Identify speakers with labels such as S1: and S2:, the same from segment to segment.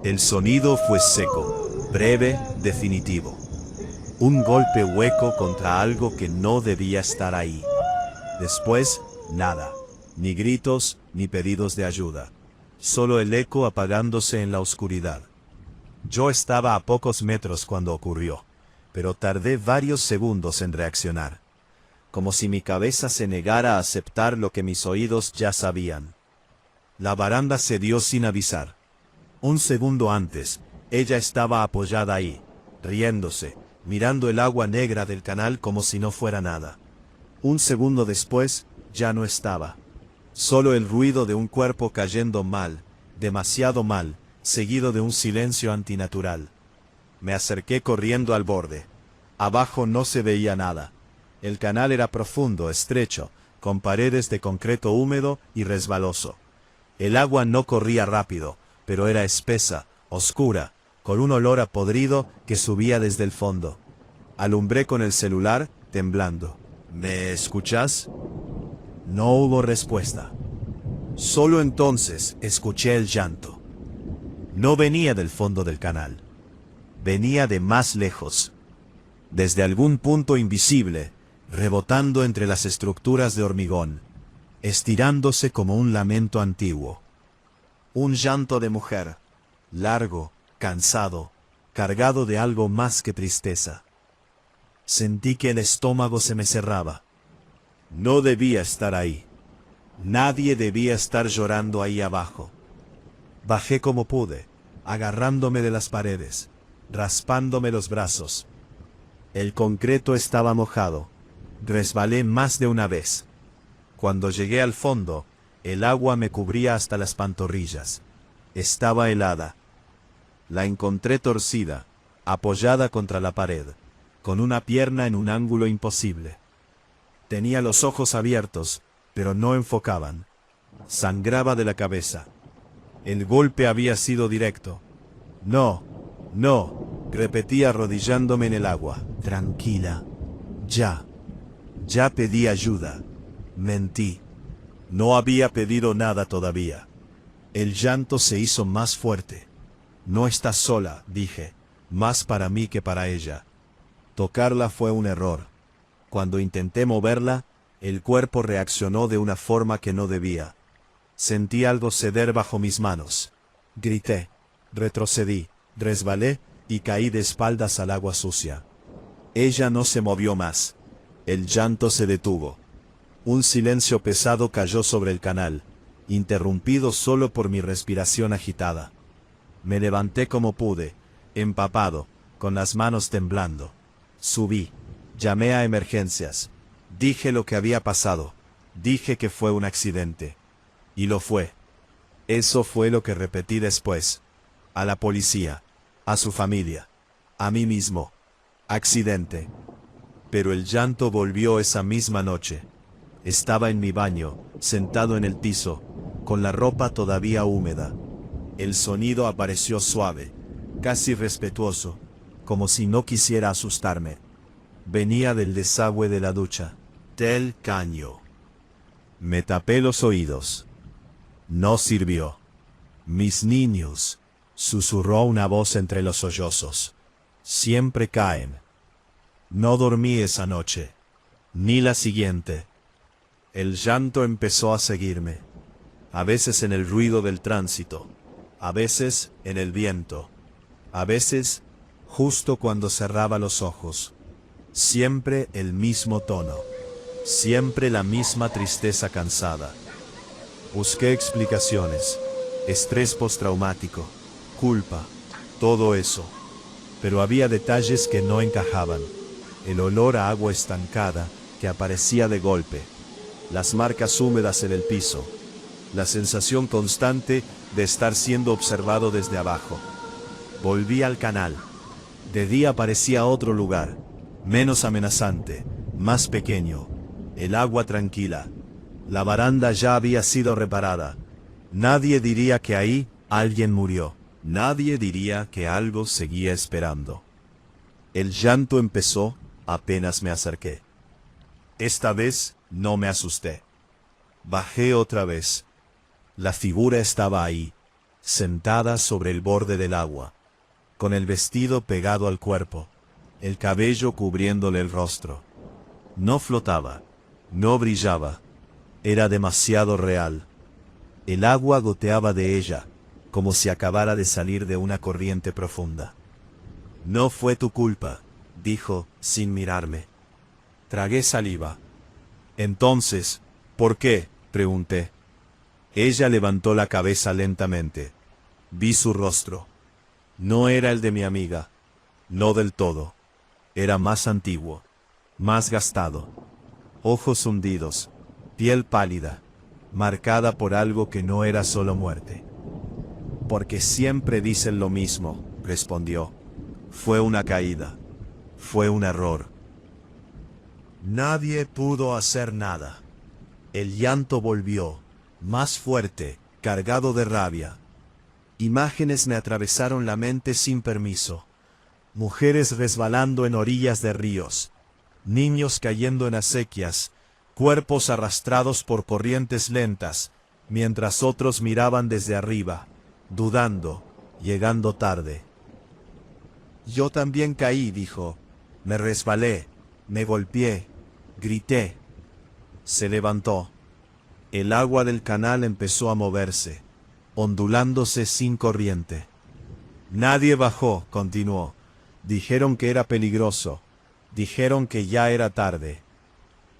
S1: El sonido fue seco, breve, definitivo. Un golpe hueco contra algo que no debía estar ahí. Después, nada. Ni gritos, ni pedidos de ayuda. Solo el eco apagándose en la oscuridad. Yo estaba a pocos metros cuando ocurrió, pero tardé varios segundos en reaccionar. Como si mi cabeza se negara a aceptar lo que mis oídos ya sabían. La baranda cedió sin avisar. Un segundo antes, ella estaba apoyada ahí, riéndose, mirando el agua negra del canal como si no fuera nada. Un segundo después, ya no estaba. Solo el ruido de un cuerpo cayendo mal, demasiado mal, seguido de un silencio antinatural. Me acerqué corriendo al borde. Abajo no se veía nada. El canal era profundo, estrecho, con paredes de concreto húmedo y resbaloso. El agua no corría rápido, pero era espesa, oscura, con un olor a podrido que subía desde el fondo. Alumbré con el celular, temblando. ¿Me escuchas? No hubo respuesta. Solo entonces escuché el llanto. No venía del fondo del canal. Venía de más lejos. Desde algún punto invisible, rebotando entre las estructuras de hormigón, estirándose como un lamento antiguo. Un llanto de mujer, largo, cansado, cargado de algo más que tristeza. Sentí que el estómago se me cerraba. No debía estar ahí. Nadie debía estar llorando ahí abajo. Bajé como pude, agarrándome de las paredes, raspándome los brazos. El concreto estaba mojado. Resbalé más de una vez. Cuando llegué al fondo, el agua me cubría hasta las pantorrillas. Estaba helada. La encontré torcida, apoyada contra la pared, con una pierna en un ángulo imposible. Tenía los ojos abiertos, pero no enfocaban. Sangraba de la cabeza. El golpe había sido directo. No, no, repetí arrodillándome en el agua. Tranquila. Ya pedí ayuda. Mentí. No había pedido nada todavía. El llanto se hizo más fuerte. No estás sola, dije, más para mí que para ella. Tocarla fue un error. Cuando intenté moverla, el cuerpo reaccionó de una forma que no debía. Sentí algo ceder bajo mis manos. Grité, retrocedí, resbalé y caí de espaldas al agua sucia. Ella no se movió más. El llanto se detuvo. Un silencio pesado cayó sobre el canal, interrumpido solo por mi respiración agitada. Me levanté como pude, empapado, con las manos temblando. Subí, llamé a emergencias. Dije lo que había pasado. Dije que fue un accidente. Y lo fue. Eso fue lo que repetí después. A la policía, a su familia, a mí mismo. Accidente. Pero el llanto volvió esa misma noche. Estaba en mi baño, sentado en el piso, con la ropa todavía húmeda. El sonido apareció suave, casi respetuoso, como si no quisiera asustarme. Venía del desagüe de la ducha, del caño. Me tapé los oídos. No sirvió. Mis niños, susurró una voz entre los sollozos. Siempre caen. No dormí esa noche, ni la siguiente. El llanto empezó a seguirme, a veces en el ruido del tránsito, a veces en el viento, a veces justo cuando cerraba los ojos. Siempre el mismo tono, siempre la misma tristeza cansada. Busqué explicaciones, estrés postraumático, culpa, todo eso. Pero había detalles que no encajaban. El olor a agua estancada que aparecía de golpe, las marcas húmedas en el piso, la sensación constante de estar siendo observado desde abajo. Volví al canal. De día parecía otro lugar, menos amenazante, más pequeño, el agua tranquila. La baranda ya había sido reparada. Nadie diría que ahí alguien murió. Nadie diría que algo seguía esperando. El llanto empezó apenas me acerqué. Esta vez no me asusté. Bajé otra vez. La figura estaba ahí, sentada sobre el borde del agua, con el vestido pegado al cuerpo, el cabello cubriéndole el rostro. No flotaba, no brillaba, era demasiado real. El agua goteaba de ella, como si acabara de salir de una corriente profunda. No fue tu culpa, dijo, sin mirarme. Tragué saliva. Entonces, ¿por qué?, pregunté. Ella levantó la cabeza lentamente. Vi su rostro. No era el de mi amiga, no del todo. Era más antiguo, más gastado. Ojos hundidos, piel pálida, marcada por algo que no era solo muerte. Porque siempre dicen lo mismo, respondió. Fue una caída. Fue un error. Nadie pudo hacer nada. El llanto volvió, más fuerte, cargado de rabia. Imágenes me atravesaron la mente sin permiso. Mujeres resbalando en orillas de ríos, niños cayendo en acequias, cuerpos arrastrados por corrientes lentas, mientras otros miraban desde arriba, dudando, llegando tarde. Yo también caí, dijo. Me resbalé, me golpeé, grité. Se levantó. El agua del canal empezó a moverse, ondulándose sin corriente. Nadie bajó, continuó. Dijeron que era peligroso. Dijeron que ya era tarde.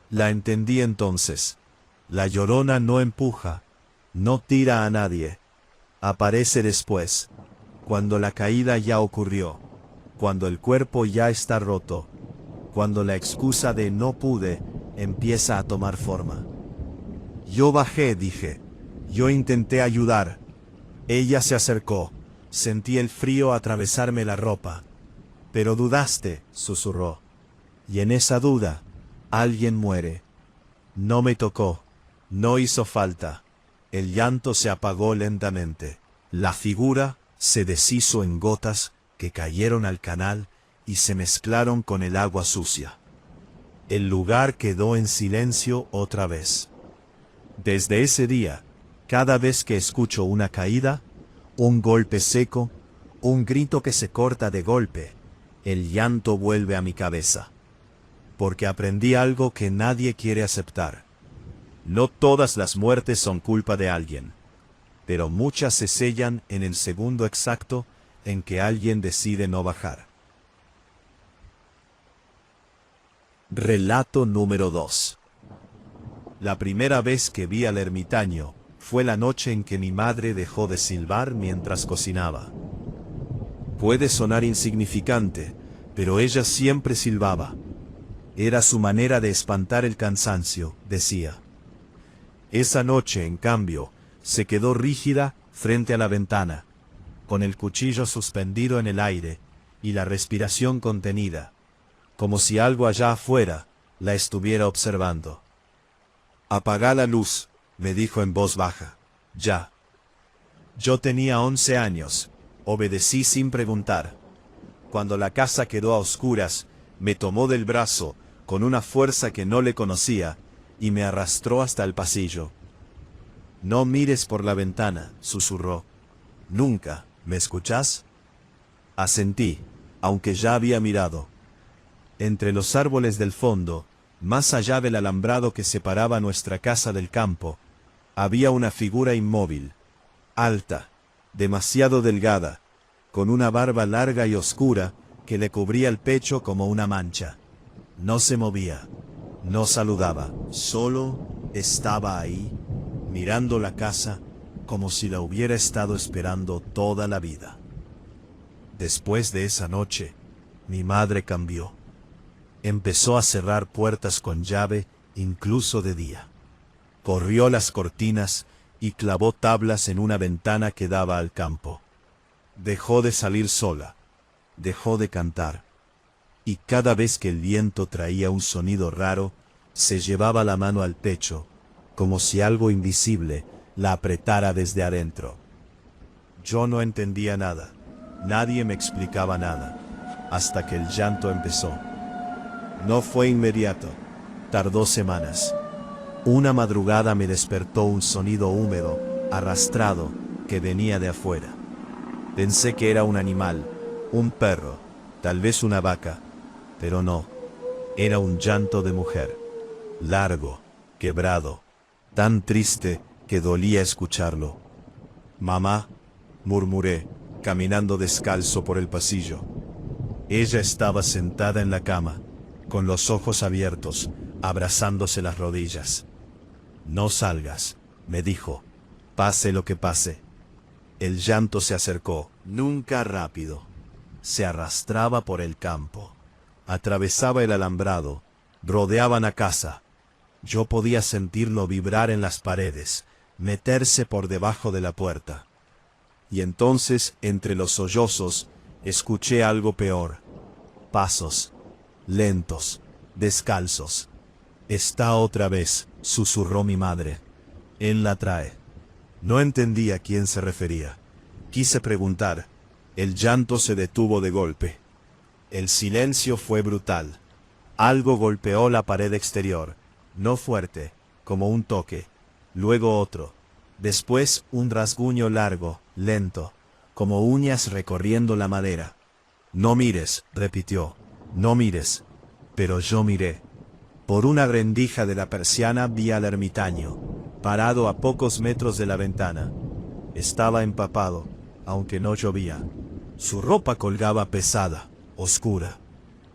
S1: La entendí entonces. La Llorona no empuja, no tira a nadie. Aparece después, cuando la caída ya ocurrió, cuando el cuerpo ya está roto, cuando la excusa de no pude empieza a tomar forma. Yo bajé, dije. Yo intenté ayudar. Ella se acercó. Sentí el frío atravesarme la ropa. Pero dudaste, susurró. Y en esa duda, alguien muere. No me tocó. No hizo falta. El llanto se apagó lentamente. La figura se deshizo en gotas que cayeron al canal y se mezclaron con el agua sucia. El lugar quedó en silencio otra vez. Desde ese día, cada vez que escucho una caída, un golpe seco, un grito que se corta de golpe, el llanto vuelve a mi cabeza. Porque aprendí algo que nadie quiere aceptar. No todas las muertes son culpa de alguien, pero muchas se sellan en el segundo exacto en que alguien decide no bajar. Relato número 2. La primera vez que vi al ermitaño fue la noche en que mi madre dejó de silbar mientras cocinaba. Puede sonar insignificante, pero ella siempre silbaba. Era su manera de espantar el cansancio, decía. Esa noche, en cambio, se quedó rígida frente a la ventana, con el cuchillo suspendido en el aire y la respiración contenida, como si algo allá afuera la estuviera observando. «Apaga la luz», me dijo en voz baja. «Ya». Yo tenía 11 años. Obedecí sin preguntar. Cuando la casa quedó a oscuras, me tomó del brazo, con una fuerza que no le conocía, y me arrastró hasta el pasillo. «No mires por la ventana», susurró. «Nunca, ¿me escuchás?» Asentí, aunque ya había mirado. Entre los árboles del fondo, más allá del alambrado que separaba nuestra casa del campo, había una figura inmóvil, alta, demasiado delgada, con una barba larga y oscura que le cubría el pecho como una mancha. No se movía, no saludaba, solo estaba ahí, mirando la casa como si la hubiera estado esperando toda la vida. Después de esa noche, mi madre cambió. Empezó a cerrar puertas con llave, incluso de día. Corrió las cortinas y clavó tablas en una ventana que daba al campo. Dejó de salir sola, dejó de cantar, y cada vez que el viento traía un sonido raro, se llevaba la mano al pecho, como si algo invisible la apretara desde adentro. Yo no entendía nada, nadie me explicaba nada, hasta que el llanto empezó. No fue inmediato, tardó semanas. Una madrugada me despertó un sonido húmedo, arrastrado, que venía de afuera. Pensé que era un animal, un perro, tal vez una vaca, pero no, era un llanto de mujer, largo, quebrado, tan triste que dolía escucharlo. «Mamá», murmuré, caminando descalzo por el pasillo. Ella estaba sentada en la cama, con los ojos abiertos, abrazándose las rodillas. «No salgas», me dijo, «pase lo que pase». El llanto se acercó, nunca rápido. Se arrastraba por el campo, atravesaba el alambrado, rodeaban a casa. Yo podía sentirlo vibrar en las paredes, meterse por debajo de la puerta. Y entonces, entre los sollozos, escuché algo peor. Pasos, lentos, descalzos. «Está otra vez», susurró mi madre. «Él la trae». No entendía a quién se refería. Quise preguntar. El llanto se detuvo de golpe. El silencio fue brutal. Algo golpeó la pared exterior, no fuerte, como un toque, luego otro, después un rasguño largo, lento, como uñas recorriendo la madera. «No mires», repitió, «no mires». Pero yo miré. Por una rendija de la persiana vi al ermitaño, parado a pocos metros de la ventana. Estaba empapado, aunque no llovía. Su ropa colgaba pesada, oscura,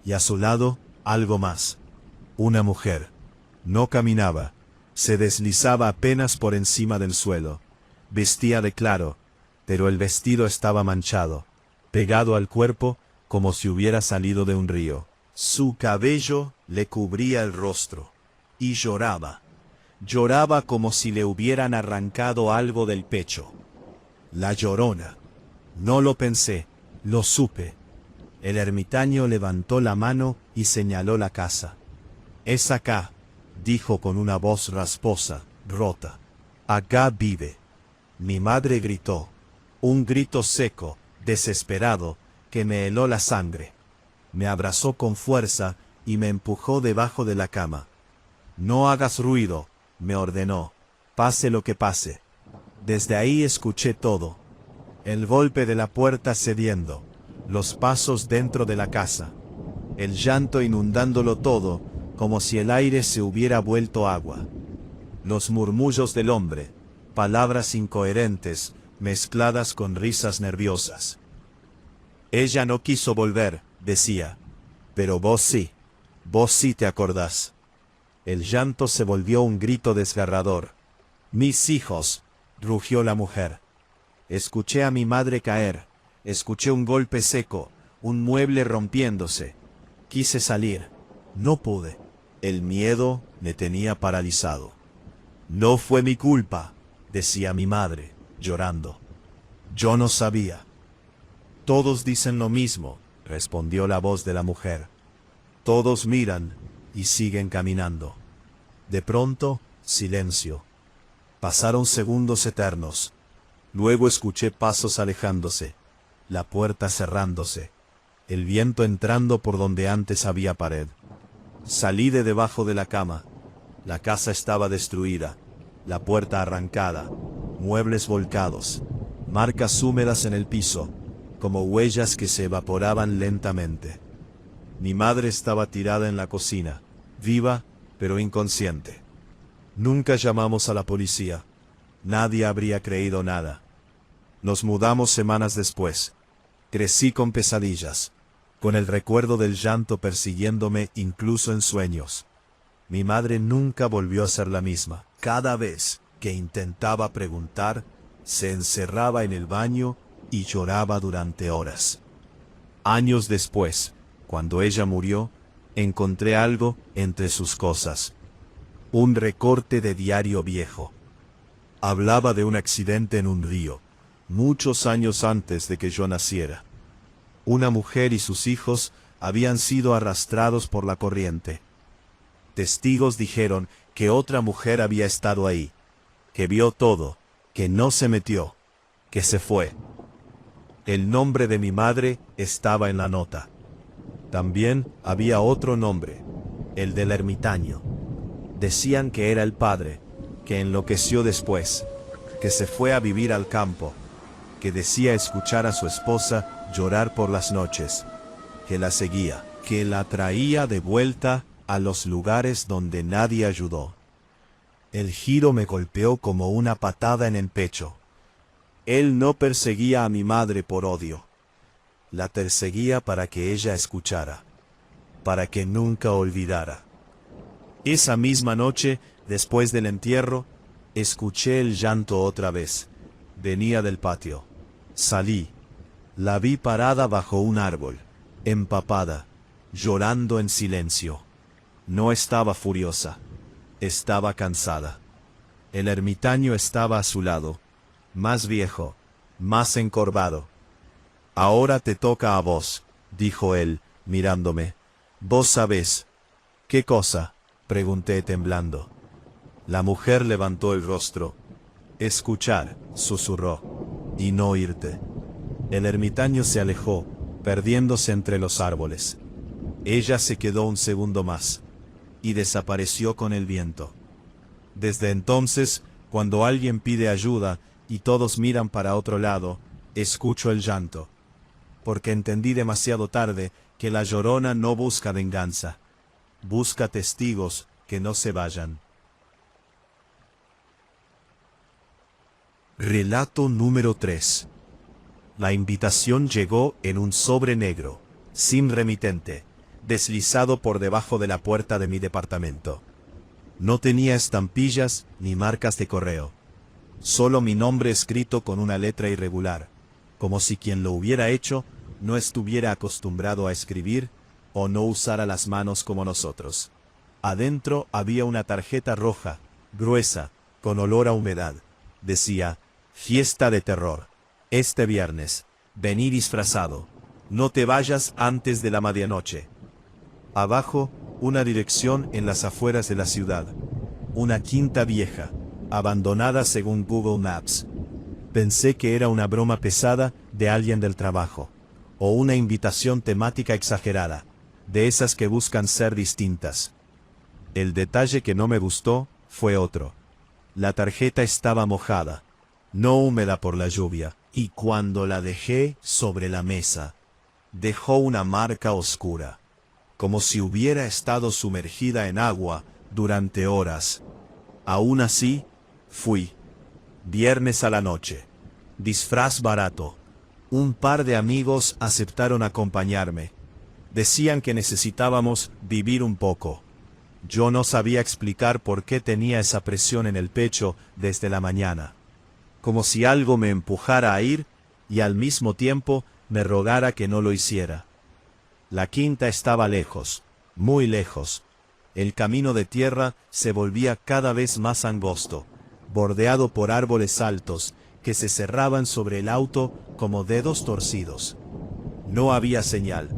S1: y a su lado algo más. Una mujer. No caminaba, se deslizaba apenas por encima del suelo. Vestía de claro, pero el vestido estaba manchado, pegado al cuerpo como si hubiera salido de un río. Su cabello le cubría el rostro, y lloraba. Lloraba como si le hubieran arrancado algo del pecho. La Llorona. No lo pensé, lo supe. El ermitaño levantó la mano y señaló la casa. «Es acá», dijo con una voz rasposa, rota. «Acá vive». Mi madre gritó, un grito seco, desesperado, que me heló la sangre. Me abrazó con fuerza y me empujó debajo de la cama. «No hagas ruido», me ordenó, «pase lo que pase». Desde ahí escuché todo. El golpe de la puerta cediendo, los pasos dentro de la casa, el llanto inundándolo todo, como si el aire se hubiera vuelto agua. Los murmullos del hombre, palabras incoherentes, mezcladas con risas nerviosas. «Ella no quiso volver», decía, «pero vos sí te acordás». El llanto se volvió un grito desgarrador. «Mis hijos», rugió la mujer. Escuché a mi madre caer, escuché un golpe seco, un mueble rompiéndose. Quise salir, no pude. El miedo me tenía paralizado. «No fue mi culpa», decía mi madre, llorando. «Yo no sabía». «Todos dicen lo mismo», respondió la voz de la mujer. «Todos miran y siguen caminando». De pronto, silencio. Pasaron segundos eternos. Luego escuché pasos alejándose, la puerta cerrándose, el viento entrando por donde antes había pared. Salí de debajo de la cama. La casa estaba destruida, la puerta arrancada, muebles volcados, marcas húmedas en el piso, como huellas que se evaporaban lentamente. Mi madre estaba tirada en la cocina, viva pero inconsciente. Nunca llamamos a la policía. Nadie habría creído nada. Nos mudamos semanas después. Crecí con pesadillas, con el recuerdo del llanto persiguiéndome incluso en sueños. Mi madre nunca volvió a ser la misma. Cada vez que intentaba preguntar, se encerraba en el baño y lloraba durante horas. Años después, cuando ella murió, encontré algo entre sus cosas. Un recorte de diario viejo. Hablaba de un accidente en un río, muchos años antes de que yo naciera. Una mujer y sus hijos habían sido arrastrados por la corriente. Testigos dijeron que otra mujer había estado ahí, que vio todo, que no se metió, que se fue. El nombre de mi madre estaba en la nota. También había otro nombre, el del ermitaño. Decían que era el padre, que enloqueció después, que se fue a vivir al campo, que decía escuchar a su esposa llorar por las noches, que la seguía, que la traía de vuelta a los lugares donde nadie ayudó. El giro me golpeó como una patada en el pecho. Él no perseguía a mi madre por odio. La perseguía para que ella escuchara, para que nunca olvidara. Esa misma noche, después del entierro, escuché el llanto otra vez. Venía del patio. Salí. La vi parada bajo un árbol, empapada, llorando en silencio. No estaba furiosa. Estaba cansada. El ermitaño estaba a su lado, más viejo, más encorvado. «Ahora te toca a vos», dijo él, mirándome. «Vos sabés». «¿Qué cosa?», pregunté temblando. La mujer levantó el rostro. «Escuchar», susurró, «y no oírte». El ermitaño se alejó, perdiéndose entre los árboles. Ella se quedó un segundo más, y desapareció con el viento. Desde entonces, cuando alguien pide ayuda y todos miran para otro lado, escucho el llanto, porque entendí demasiado tarde que la Llorona no busca venganza, busca testigos que no se vayan. Relato número 3. La invitación llegó en un sobre negro, sin remitente, deslizado por debajo de la puerta de mi departamento. No tenía estampillas ni marcas de correo. Solo mi nombre escrito con una letra irregular, como si quien lo hubiera hecho no estuviera acostumbrado a escribir o no usara las manos como nosotros. Adentro había una tarjeta roja, gruesa, con olor a humedad. Decía: «Fiesta de terror. Este viernes. Vení disfrazado. No te vayas antes de la medianoche». Abajo, una dirección en las afueras de la ciudad. Una quinta vieja, abandonada según Google Maps. Pensé que era una broma pesada de alguien del trabajo, o una invitación temática exagerada, de esas que buscan ser distintas. El detalle que no me gustó fue otro. La tarjeta estaba mojada, no húmeda por la lluvia, y cuando la dejé sobre la mesa, dejó una marca oscura, como si hubiera estado sumergida en agua durante horas. Aún así, fui. Viernes a la noche. Disfraz barato. Un par de amigos aceptaron acompañarme. Decían que necesitábamos vivir un poco. Yo no sabía explicar por qué tenía esa presión en el pecho desde la mañana. Como si algo me empujara a ir y al mismo tiempo me rogara que no lo hiciera. La quinta estaba lejos, muy lejos. El camino de tierra se volvía cada vez más angosto, bordeado por árboles altos que se cerraban sobre el auto como dedos torcidos. No había señal,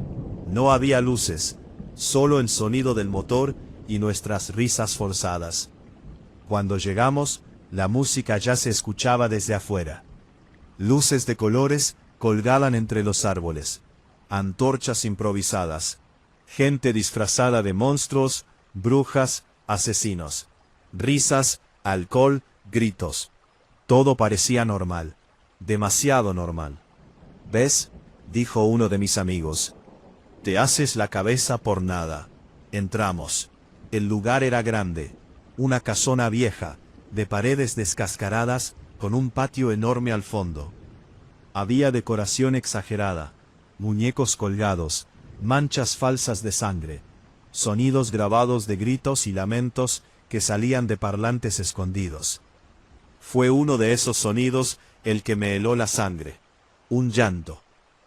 S1: no había luces, solo el sonido del motor y nuestras risas forzadas. Cuando llegamos, la música ya se escuchaba desde afuera. Luces de colores colgaban entre los árboles, antorchas improvisadas, gente disfrazada de monstruos, brujas, asesinos, risas, alcohol, gritos. Todo parecía normal, demasiado normal. «¿Ves?», dijo uno de mis amigos. «Te haces la cabeza por nada». Entramos. El lugar era grande, una casona vieja, de paredes descascaradas, con un patio enorme al fondo. Había decoración exagerada, muñecos colgados, manchas falsas de sangre, sonidos grabados de gritos y lamentos que salían de parlantes escondidos. Fue uno de esos sonidos el que me heló la sangre. Un llanto.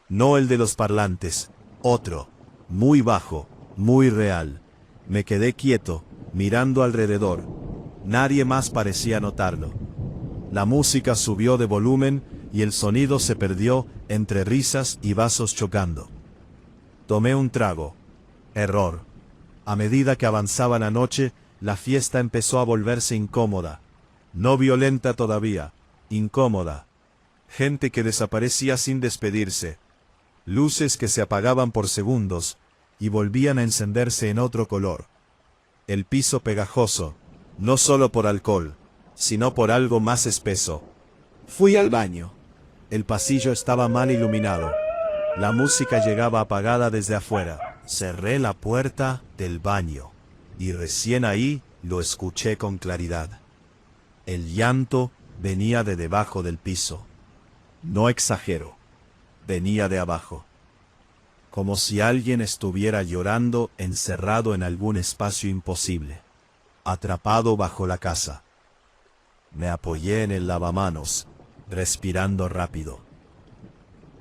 S1: No el de los parlantes, otro, muy bajo, muy real. Me quedé quieto, mirando alrededor. Nadie más parecía notarlo. La música subió de volumen y el sonido se perdió entre risas y vasos chocando. Tomé un trago. Error. A medida que avanzaba la noche, la fiesta empezó a volverse incómoda. No violenta todavía, incómoda. Gente que desaparecía sin despedirse. Luces que se apagaban por segundos y volvían a encenderse en otro color. El piso pegajoso, no solo por alcohol, sino por algo más espeso. Fui al baño. El pasillo estaba mal iluminado. La música llegaba apagada desde afuera. Cerré la puerta del baño y recién ahí lo escuché con claridad. El llanto venía de debajo del piso. No exagero, venía de abajo. Como si alguien estuviera llorando encerrado en algún espacio imposible, atrapado bajo la casa. Me apoyé en el lavamanos, respirando rápido.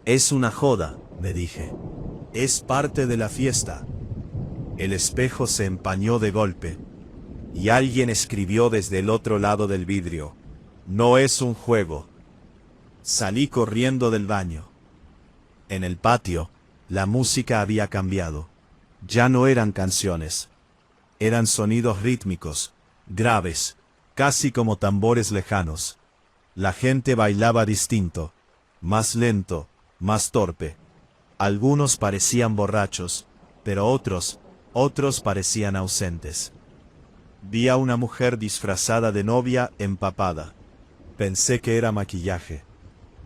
S1: Es una joda, me dije. Es parte de la fiesta. El espejo se empañó de golpe, y alguien escribió desde el otro lado del vidrio: no es un juego. Salí corriendo del baño. En el patio, la música había cambiado. Ya no eran canciones. Eran sonidos rítmicos, graves, casi como tambores lejanos. La gente bailaba distinto, más lento, más torpe. Algunos parecían borrachos, pero otros parecían ausentes. Vi a una mujer disfrazada de novia empapada. Pensé que era maquillaje,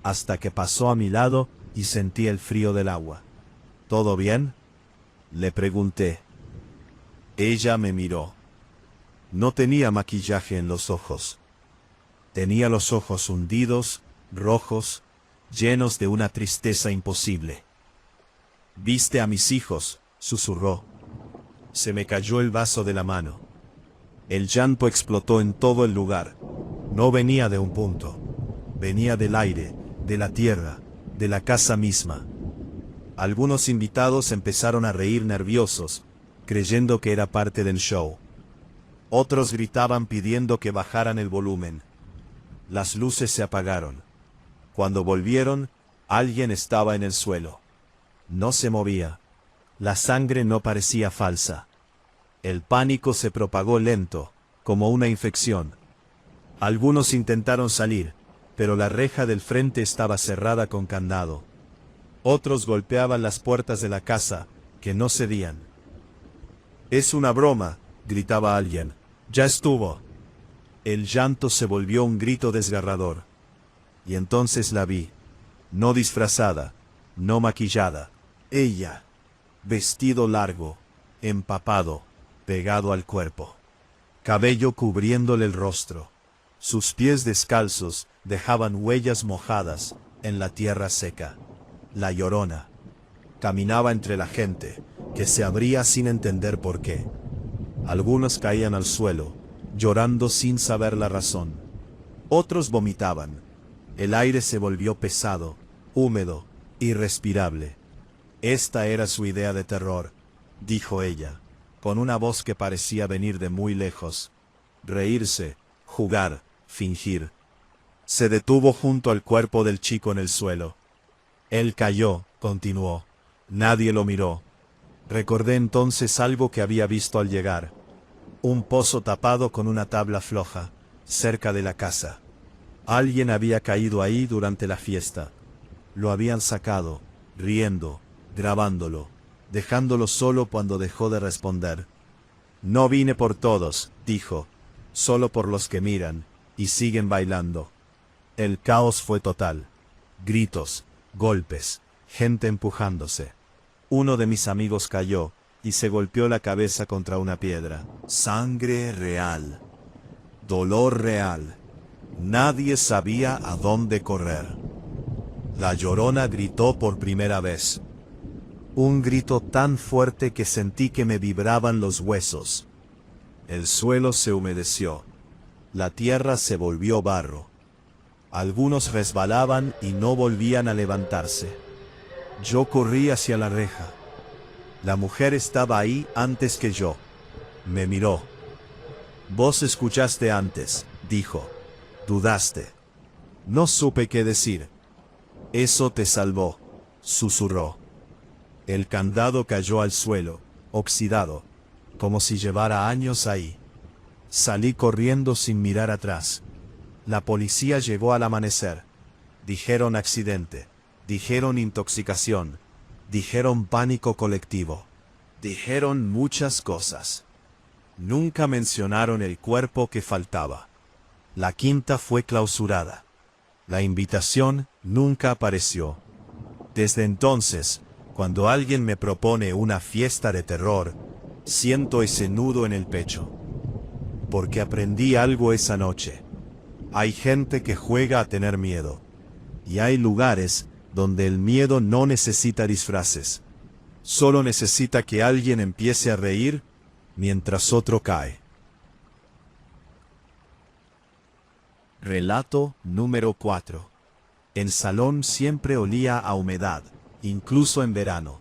S1: hasta que pasó a mi lado y sentí el frío del agua. ¿Todo bien?, le pregunté. Ella me miró. No tenía maquillaje en los ojos. Tenía los ojos hundidos, rojos, llenos de una tristeza imposible. «¿Viste a mis hijos?», susurró. Se me cayó el vaso de la mano. El llanto explotó en todo el lugar. No venía de un punto. Venía del aire, de la tierra, de la casa misma. Algunos invitados empezaron a reír nerviosos, creyendo que era parte del show. Otros gritaban pidiendo que bajaran el volumen. Las luces se apagaron. Cuando volvieron, alguien estaba en el suelo. No se movía. La sangre no parecía falsa. El pánico se propagó lento, como una infección. Algunos intentaron salir, pero la reja del frente estaba cerrada con candado. Otros golpeaban las puertas de la casa, que no cedían. «Es una broma», gritaba alguien. «Ya estuvo». El llanto se volvió un grito desgarrador. Y entonces la vi. No disfrazada, no maquillada. Ella, vestido largo, empapado, pegado al cuerpo. Cabello cubriéndole el rostro. Sus pies descalzos dejaban huellas mojadas en la tierra seca. La Llorona. Caminaba entre la gente, que se abría sin entender por qué. Algunos caían al suelo, llorando sin saber la razón. Otros vomitaban. El aire se volvió pesado, húmedo, irrespirable. Esta era su idea de terror, dijo ella, con una voz que parecía venir de muy lejos. Reírse, jugar, fingir. Se detuvo junto al cuerpo del chico en el suelo. Él cayó, continuó. Nadie lo miró. Recordé entonces algo que había visto al llegar. Un pozo tapado con una tabla floja, cerca de la casa. Alguien había caído ahí durante la fiesta. Lo habían sacado, riendo, grabándolo, dejándolo solo cuando dejó de responder. No vine por todos, dijo, solo por los que miran, y siguen bailando. El caos fue total. Gritos, golpes, gente empujándose. Uno de mis amigos cayó, y se golpeó la cabeza contra una piedra. Sangre real. Dolor real. Nadie sabía a dónde correr. La Llorona gritó por primera vez. Un grito tan fuerte que sentí que me vibraban los huesos. El suelo se humedeció. La tierra se volvió barro. Algunos resbalaban y no volvían a levantarse. Yo corrí hacia la reja. La mujer estaba ahí antes que yo. Me miró. «Vos escuchaste antes», dijo. «Dudaste». No supe qué decir. «Eso te salvó», susurró. El candado cayó al suelo, oxidado, como si llevara años ahí. Salí corriendo sin mirar atrás. La policía llegó al amanecer. Dijeron accidente, dijeron intoxicación, dijeron pánico colectivo, dijeron muchas cosas. Nunca mencionaron el cuerpo que faltaba. La quinta fue clausurada. La invitación Nunca apareció. Desde entonces, cuando alguien me propone una fiesta de terror, siento ese nudo en el pecho. Porque aprendí algo esa noche. Hay gente que juega a tener miedo. Y hay lugares donde el miedo no necesita disfraces. Solo necesita que alguien empiece a reír mientras otro cae. Relato número 4. El salón siempre olía a humedad, incluso en verano.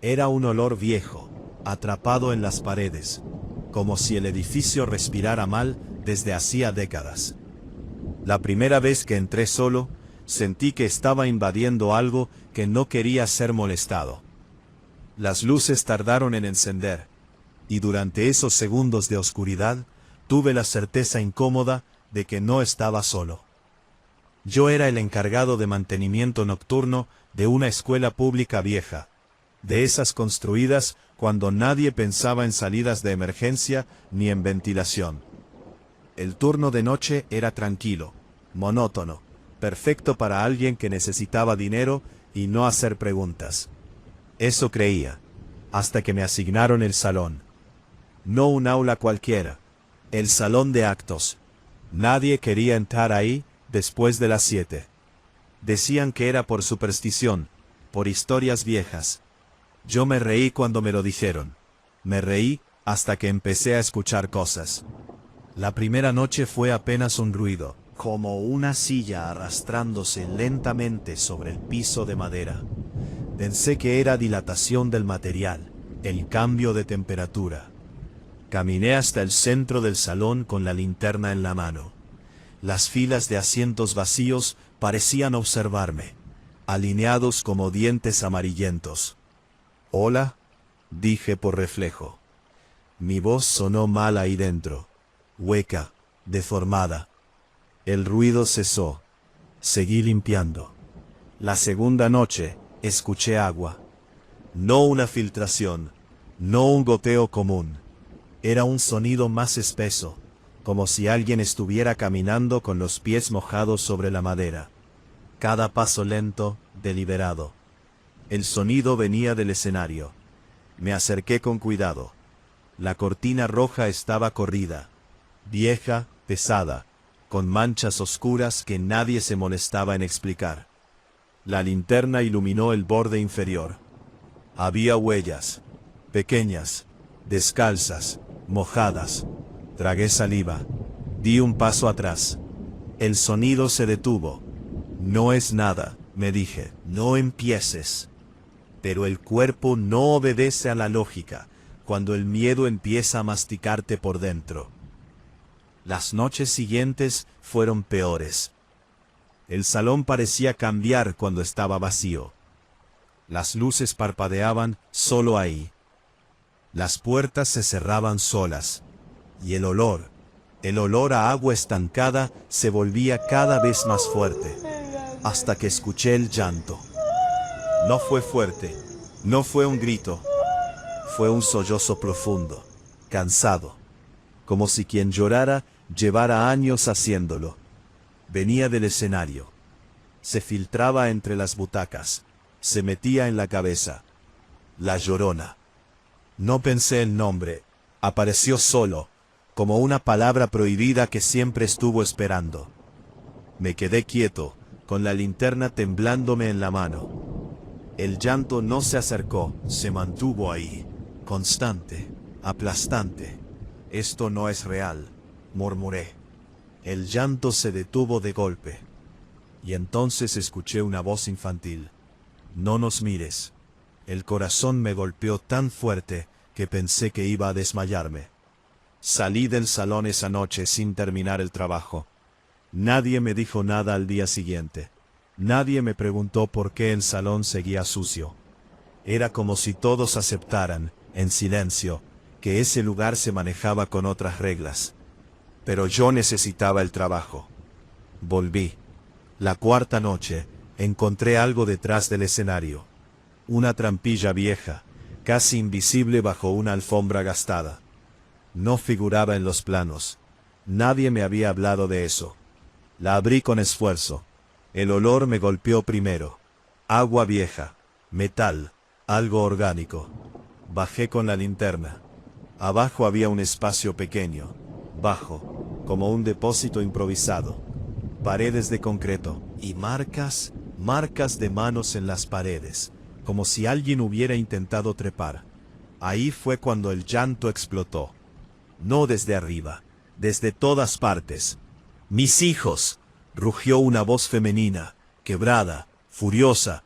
S1: Era un olor viejo, atrapado en las paredes, como si el edificio respirara mal desde hacía décadas. La primera vez que entré solo, sentí que estaba invadiendo algo que no quería ser molestado. Las luces tardaron en encender, y durante esos segundos de oscuridad, tuve la certeza incómoda de que no estaba solo. Yo era el encargado de mantenimiento nocturno de una escuela pública vieja, de esas construidas cuando nadie pensaba en salidas de emergencia ni en ventilación. El turno de noche era tranquilo, monótono, perfecto para alguien que necesitaba dinero y no hacer preguntas. Eso creía, hasta que me asignaron el salón. No un aula cualquiera, el salón de actos. Nadie quería entrar ahí después de las 7. Decían que era por superstición, por historias viejas. Yo me reí cuando me lo dijeron. Me reí hasta que empecé a escuchar cosas. La primera noche fue apenas un ruido, como una silla arrastrándose lentamente sobre el piso de madera. Pensé que era dilatación del material, el cambio de temperatura. Caminé hasta el centro del salón con la linterna en la mano. Las filas de asientos vacíos parecían observarme, alineados como dientes amarillentos. «Hola», dije por reflejo. Mi voz sonó mal ahí dentro, hueca, deformada. El ruido cesó. Seguí limpiando. La segunda noche, escuché agua. No una filtración, no un goteo común. Era un sonido más espeso, como si alguien estuviera caminando con los pies mojados sobre la madera. Cada paso lento, deliberado. El sonido venía del escenario. Me acerqué con cuidado. La cortina roja estaba corrida, vieja, pesada, con manchas oscuras que nadie se molestaba en explicar. La linterna iluminó el borde inferior. Había huellas, pequeñas, descalzas, mojadas. Tragué saliva. Di un paso atrás. El sonido se detuvo. No es nada, me dije. No empieces. Pero el cuerpo no obedece a la lógica cuando el miedo empieza a masticarte por dentro. Las noches siguientes fueron peores. El salón parecía cambiar cuando estaba vacío. Las luces parpadeaban solo ahí. Las puertas se cerraban solas. Y el olor a agua estancada se volvía cada vez más fuerte, hasta que escuché el llanto. No fue fuerte, no fue un grito, fue un sollozo profundo, cansado, como si quien llorara llevara años haciéndolo. Venía del escenario, se filtraba entre las butacas, se metía en la cabeza. La Llorona. No pensé el nombre, apareció solo, como una palabra prohibida que siempre estuvo esperando. Me quedé quieto, con la linterna temblándome en la mano. El llanto no se acercó, se mantuvo ahí, constante, aplastante. Esto no es real, murmuré. El llanto se detuvo de golpe. Y entonces escuché una voz infantil. No nos mires. El corazón me golpeó tan fuerte que pensé que iba a desmayarme. Salí del salón esa noche sin terminar el trabajo. Nadie me dijo nada al día siguiente. Nadie me preguntó por qué el salón seguía sucio. Era como si todos aceptaran, en silencio, que ese lugar se manejaba con otras reglas. Pero yo necesitaba el trabajo. Volví. La cuarta noche, encontré algo detrás del escenario. Una trampilla vieja, casi invisible bajo una alfombra gastada. No figuraba en los planos. Nadie me había hablado de eso. La abrí con esfuerzo. El olor me golpeó primero. Agua vieja, metal, algo orgánico. Bajé con la linterna. Abajo había un espacio pequeño, bajo, como un depósito improvisado. Paredes de concreto y marcas de manos en las paredes, como si alguien hubiera intentado trepar. Ahí fue cuando el llanto explotó. No desde arriba, desde todas partes. ¡Mis hijos!, rugió una voz femenina, quebrada, furiosa.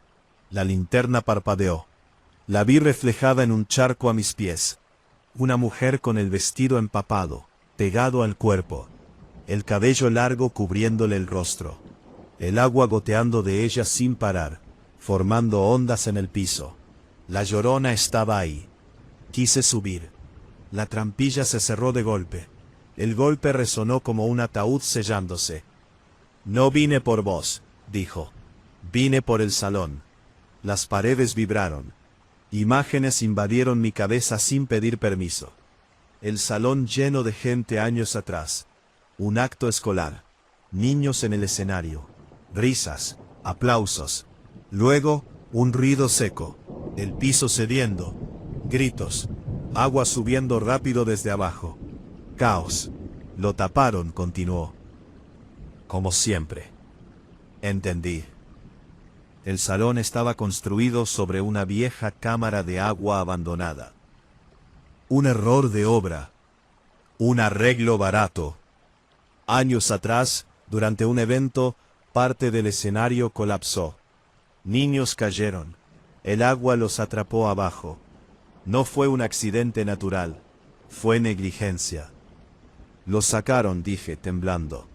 S1: La linterna parpadeó. La vi reflejada en un charco a mis pies. Una mujer con el vestido empapado, pegado al cuerpo, el cabello largo cubriéndole el rostro, el agua goteando de ella sin parar, formando ondas en el piso. La Llorona estaba ahí. Quise subir. La trampilla se cerró de golpe. El golpe resonó como un ataúd sellándose. No vine por vos, dijo. Vine por el salón. Las paredes vibraron. Imágenes invadieron mi cabeza sin pedir permiso. El salón lleno de gente años atrás. Un acto escolar. Niños en el escenario. Risas, aplausos. Luego, un ruido seco. El piso cediendo. Gritos. Agua subiendo rápido desde abajo. Caos. Lo taparon, continuó. Como siempre. Entendí. El salón estaba construido sobre una vieja cámara de agua abandonada. Un error de obra. Un arreglo barato. Años atrás, durante un evento, parte del escenario colapsó. Niños cayeron. El agua los atrapó abajo. No fue un accidente natural. Fue negligencia. Los sacaron, dije, temblando.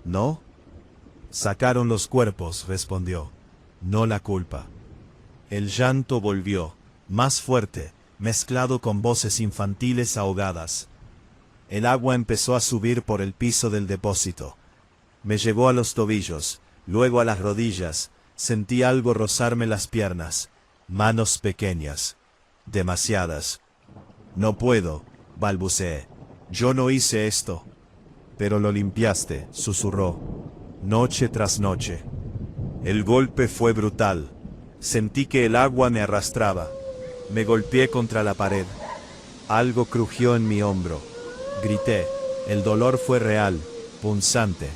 S1: ¿No? Sacaron los cuerpos, respondió. No la culpa. El llanto volvió, más fuerte, mezclado con voces infantiles ahogadas. El agua empezó a subir por el piso del depósito. Me llegó a los tobillos, luego a las rodillas. Sentí algo rozarme las piernas. Manos pequeñas. Demasiadas. No puedo, balbuceé. Yo no hice esto. Pero lo limpiaste, susurró. Noche tras noche. El golpe fue brutal. Sentí que el agua me arrastraba. Me golpeé contra la pared. Algo crujió en mi hombro. Grité. El dolor fue real, punzante.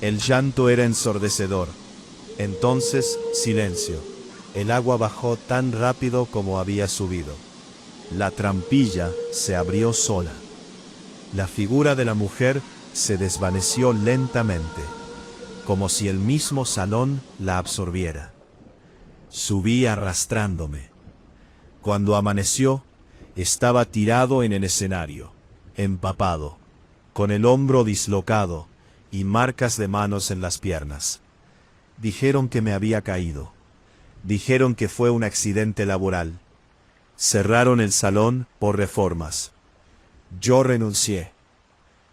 S1: El llanto era ensordecedor. Entonces, silencio. El agua bajó tan rápido como había subido. La trampilla se abrió sola. La figura de la mujer se desvaneció lentamente, como si el mismo salón la absorbiera. Subí arrastrándome. Cuando amaneció, estaba tirado en el escenario, empapado, con el hombro dislocado y marcas de manos en las piernas. Dijeron que me había caído. Dijeron que fue un accidente laboral. Cerraron el salón por reformas. Yo renuncié.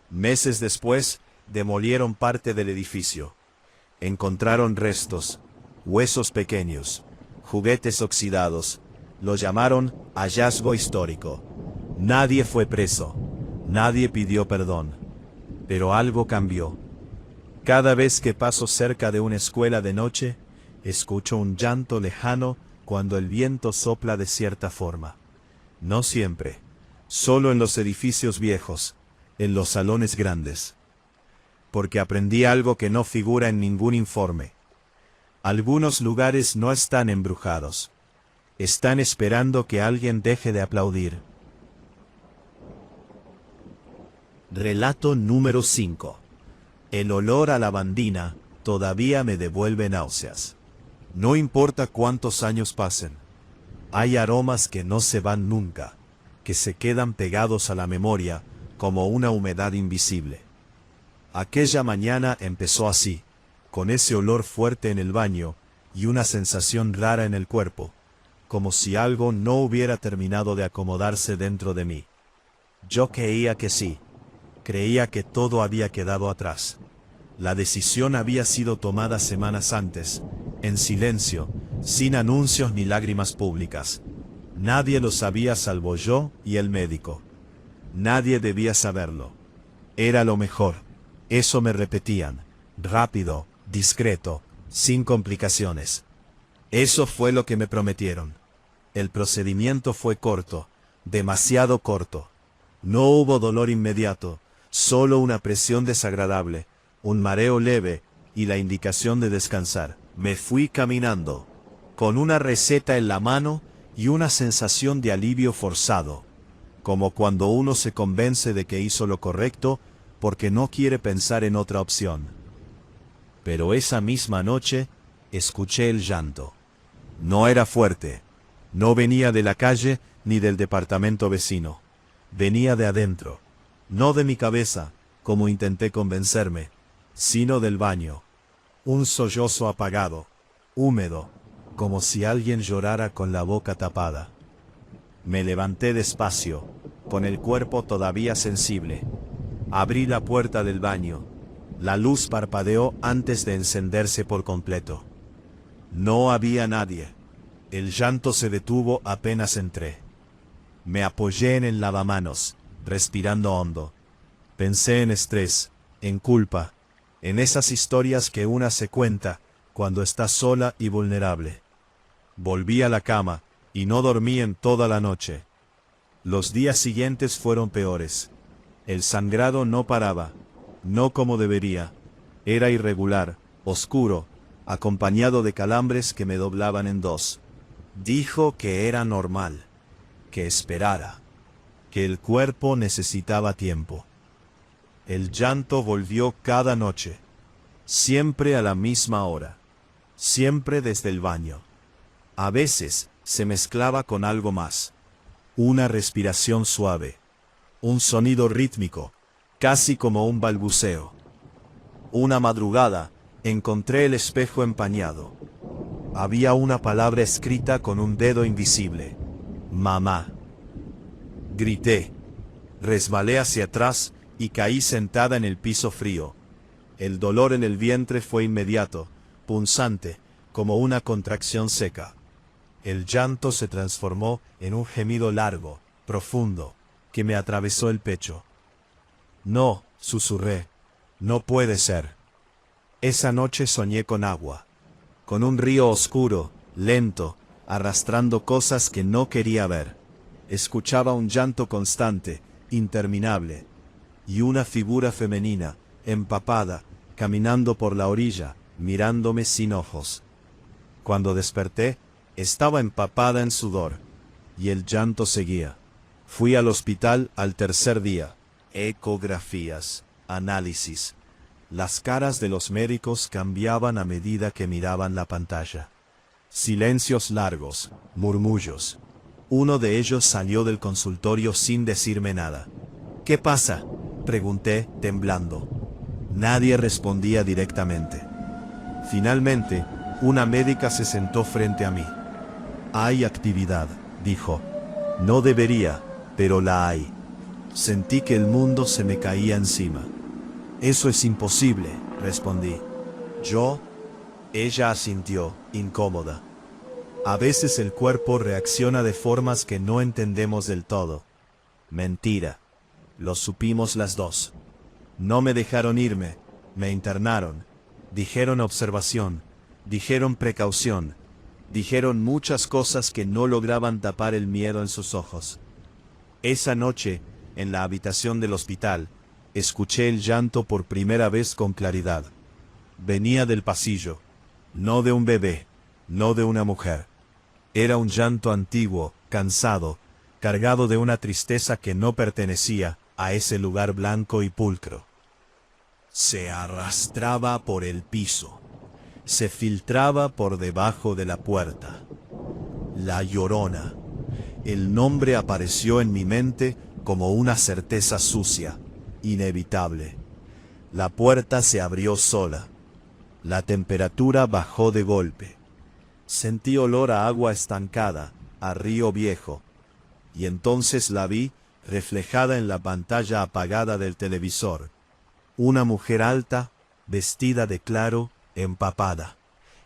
S1: Meses después, demolieron parte del edificio. Encontraron restos, huesos pequeños, juguetes oxidados. Lo llamaron hallazgo histórico. Nadie fue preso. Nadie pidió perdón. Pero algo cambió. Cada vez que paso cerca de una escuela de noche, escucho un llanto lejano cuando el viento sopla de cierta forma. No siempre. Solo en los edificios viejos, en los salones grandes. Porque aprendí algo que no figura en ningún informe. Algunos lugares no están embrujados. Están esperando que alguien deje de aplaudir. Relato número 5. El olor a lavandina todavía me devuelve náuseas. No importa cuántos años pasen. Hay aromas que no se van nunca, que se quedan pegados a la memoria como una humedad invisible. Aquella mañana empezó así, con ese olor fuerte en el baño y una sensación rara en el cuerpo, como si algo no hubiera terminado de acomodarse dentro de mí. Yo creía que sí, creía que todo había quedado atrás. La decisión había sido tomada semanas antes, en silencio, sin anuncios ni lágrimas públicas. Nadie lo sabía salvo yo y el médico. Nadie debía saberlo. Era lo mejor. Eso me repetían, rápido, discreto, sin complicaciones. Eso fue lo que me prometieron. El procedimiento fue corto, demasiado corto. No hubo dolor inmediato, solo una presión desagradable, un mareo leve y la indicación de descansar. Me fui caminando, con una receta en la mano y una sensación de alivio forzado, como cuando uno se convence de que hizo lo correcto porque no quiere pensar en otra opción. Pero esa misma noche escuché el llanto. No era fuerte, no venía de la calle ni del departamento vecino. Venía de adentro, no de mi cabeza, como intenté convencerme, sino del baño. Un sollozo apagado, húmedo, como si alguien llorara con la boca tapada. Me levanté despacio, con el cuerpo todavía sensible. Abrí la puerta del baño. La luz parpadeó antes de encenderse por completo. No había nadie. El llanto se detuvo apenas entré. Me apoyé en el lavamanos, respirando hondo. Pensé en estrés, en culpa, en esas historias que una se cuenta cuando está sola y vulnerable. Volví a la cama y no dormí en toda la noche. Los días siguientes fueron peores. El sangrado no paraba, no como debería. Era irregular, oscuro, acompañado de calambres que me doblaban en dos. Dijo que era normal, que esperara, que el cuerpo necesitaba tiempo. El llanto volvió cada noche, siempre a la misma hora, siempre desde el baño. A veces se mezclaba con algo más, una respiración suave, un sonido rítmico, casi como un balbuceo. Una madrugada encontré el espejo empañado. Había una palabra escrita con un dedo invisible. Mamá. Grité. Resbalé hacia atrás y caí sentada en el piso frío. El dolor en el vientre fue inmediato, punzante, como una contracción seca. El llanto se transformó en un gemido largo, profundo, que me atravesó el pecho. No, susurré, no puede ser. Esa noche soñé con agua, con un río oscuro, lento, arrastrando cosas que no quería ver. Escuchaba un llanto constante, interminable, y una figura femenina, empapada, caminando por la orilla, mirándome sin ojos. Cuando desperté, estaba empapada en sudor, y el llanto seguía. Fui al hospital al tercer día. Ecografías, análisis. Las caras de los médicos cambiaban a medida que miraban la pantalla. Silencios largos, murmullos. Uno de ellos salió del consultorio sin decirme nada. ¿Qué pasa?, pregunté, temblando. Nadie respondía directamente. Finalmente, una médica se sentó frente a mí. Hay actividad, dijo. No debería, pero la hay. Sentí que el mundo se me caía encima. Eso es imposible, respondí. ¿Yo? Ella asintió, incómoda. A veces el cuerpo reacciona de formas que no entendemos del todo. Mentira. Lo supimos las dos. No me dejaron irme, me internaron. Dijeron observación, dijeron precaución, dijeron muchas cosas que no lograban tapar el miedo en sus ojos. Esa noche, en la habitación del hospital, escuché el llanto por primera vez con claridad. Venía del pasillo, no de un bebé, no de una mujer. Era un llanto antiguo, cansado, cargado de una tristeza que no pertenecía a ese lugar blanco y pulcro. Se arrastraba por el piso, se filtraba por debajo de la puerta. La Llorona. El nombre apareció en mi mente como una certeza sucia, inevitable. La puerta se abrió sola. La temperatura bajó de golpe. Sentí olor a agua estancada, a río viejo, y entonces la vi reflejada en la pantalla apagada del televisor. Una mujer alta, vestida de claro, empapada,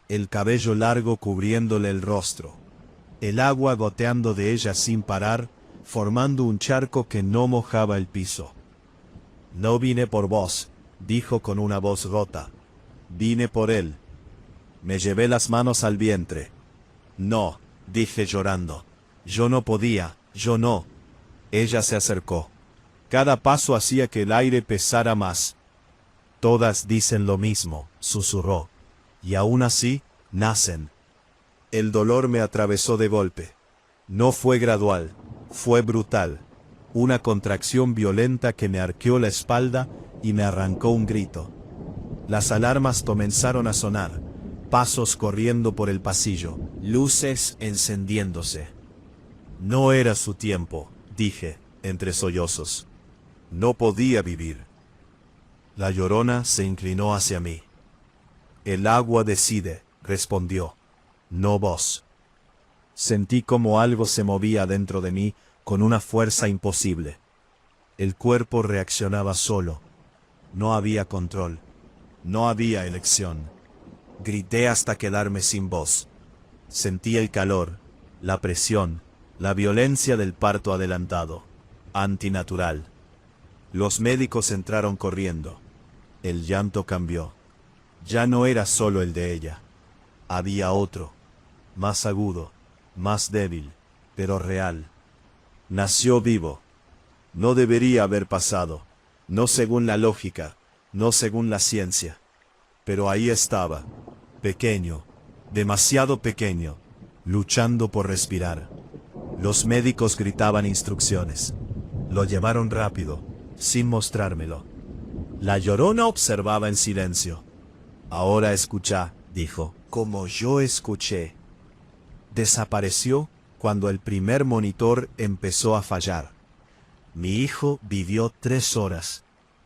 S1: el cabello largo cubriéndole el rostro, el agua goteando de ella sin parar, formando un charco que no mojaba el piso. No vine por vos, dijo con una voz rota. Vine por él. Me llevé las manos al vientre. No, dije llorando. Yo no podía, yo no. Ella se acercó. Cada paso hacía que el aire pesara más. Todas dicen lo mismo, susurró. Y aún así, nacen. El dolor me atravesó de golpe. No fue gradual, fue brutal. Una contracción violenta que me arqueó la espalda y me arrancó un grito. Las alarmas comenzaron a sonar, pasos corriendo por el pasillo, luces encendiéndose. No era su tiempo, dije, entre sollozos. No podía vivir. La Llorona se inclinó hacia mí. El agua decide, respondió. No vos. Sentí como algo se movía dentro de mí con una fuerza imposible. El cuerpo reaccionaba solo. No había control. No había elección. Grité hasta quedarme sin voz. Sentí el calor, la presión, la violencia del parto adelantado, antinatural. Los médicos entraron corriendo. El llanto cambió. Ya no era solo el de ella. Había otro, más agudo, más débil, pero real. Nació vivo. No debería haber pasado, no según la lógica, no según la ciencia. Pero ahí estaba, pequeño, demasiado pequeño, luchando por respirar. Los médicos gritaban instrucciones. Lo llevaron rápido, sin mostrármelo. La Llorona observaba en silencio. Ahora escucha, dijo, como yo escuché. Desapareció cuando el primer monitor empezó a fallar. Mi hijo vivió 3 horas.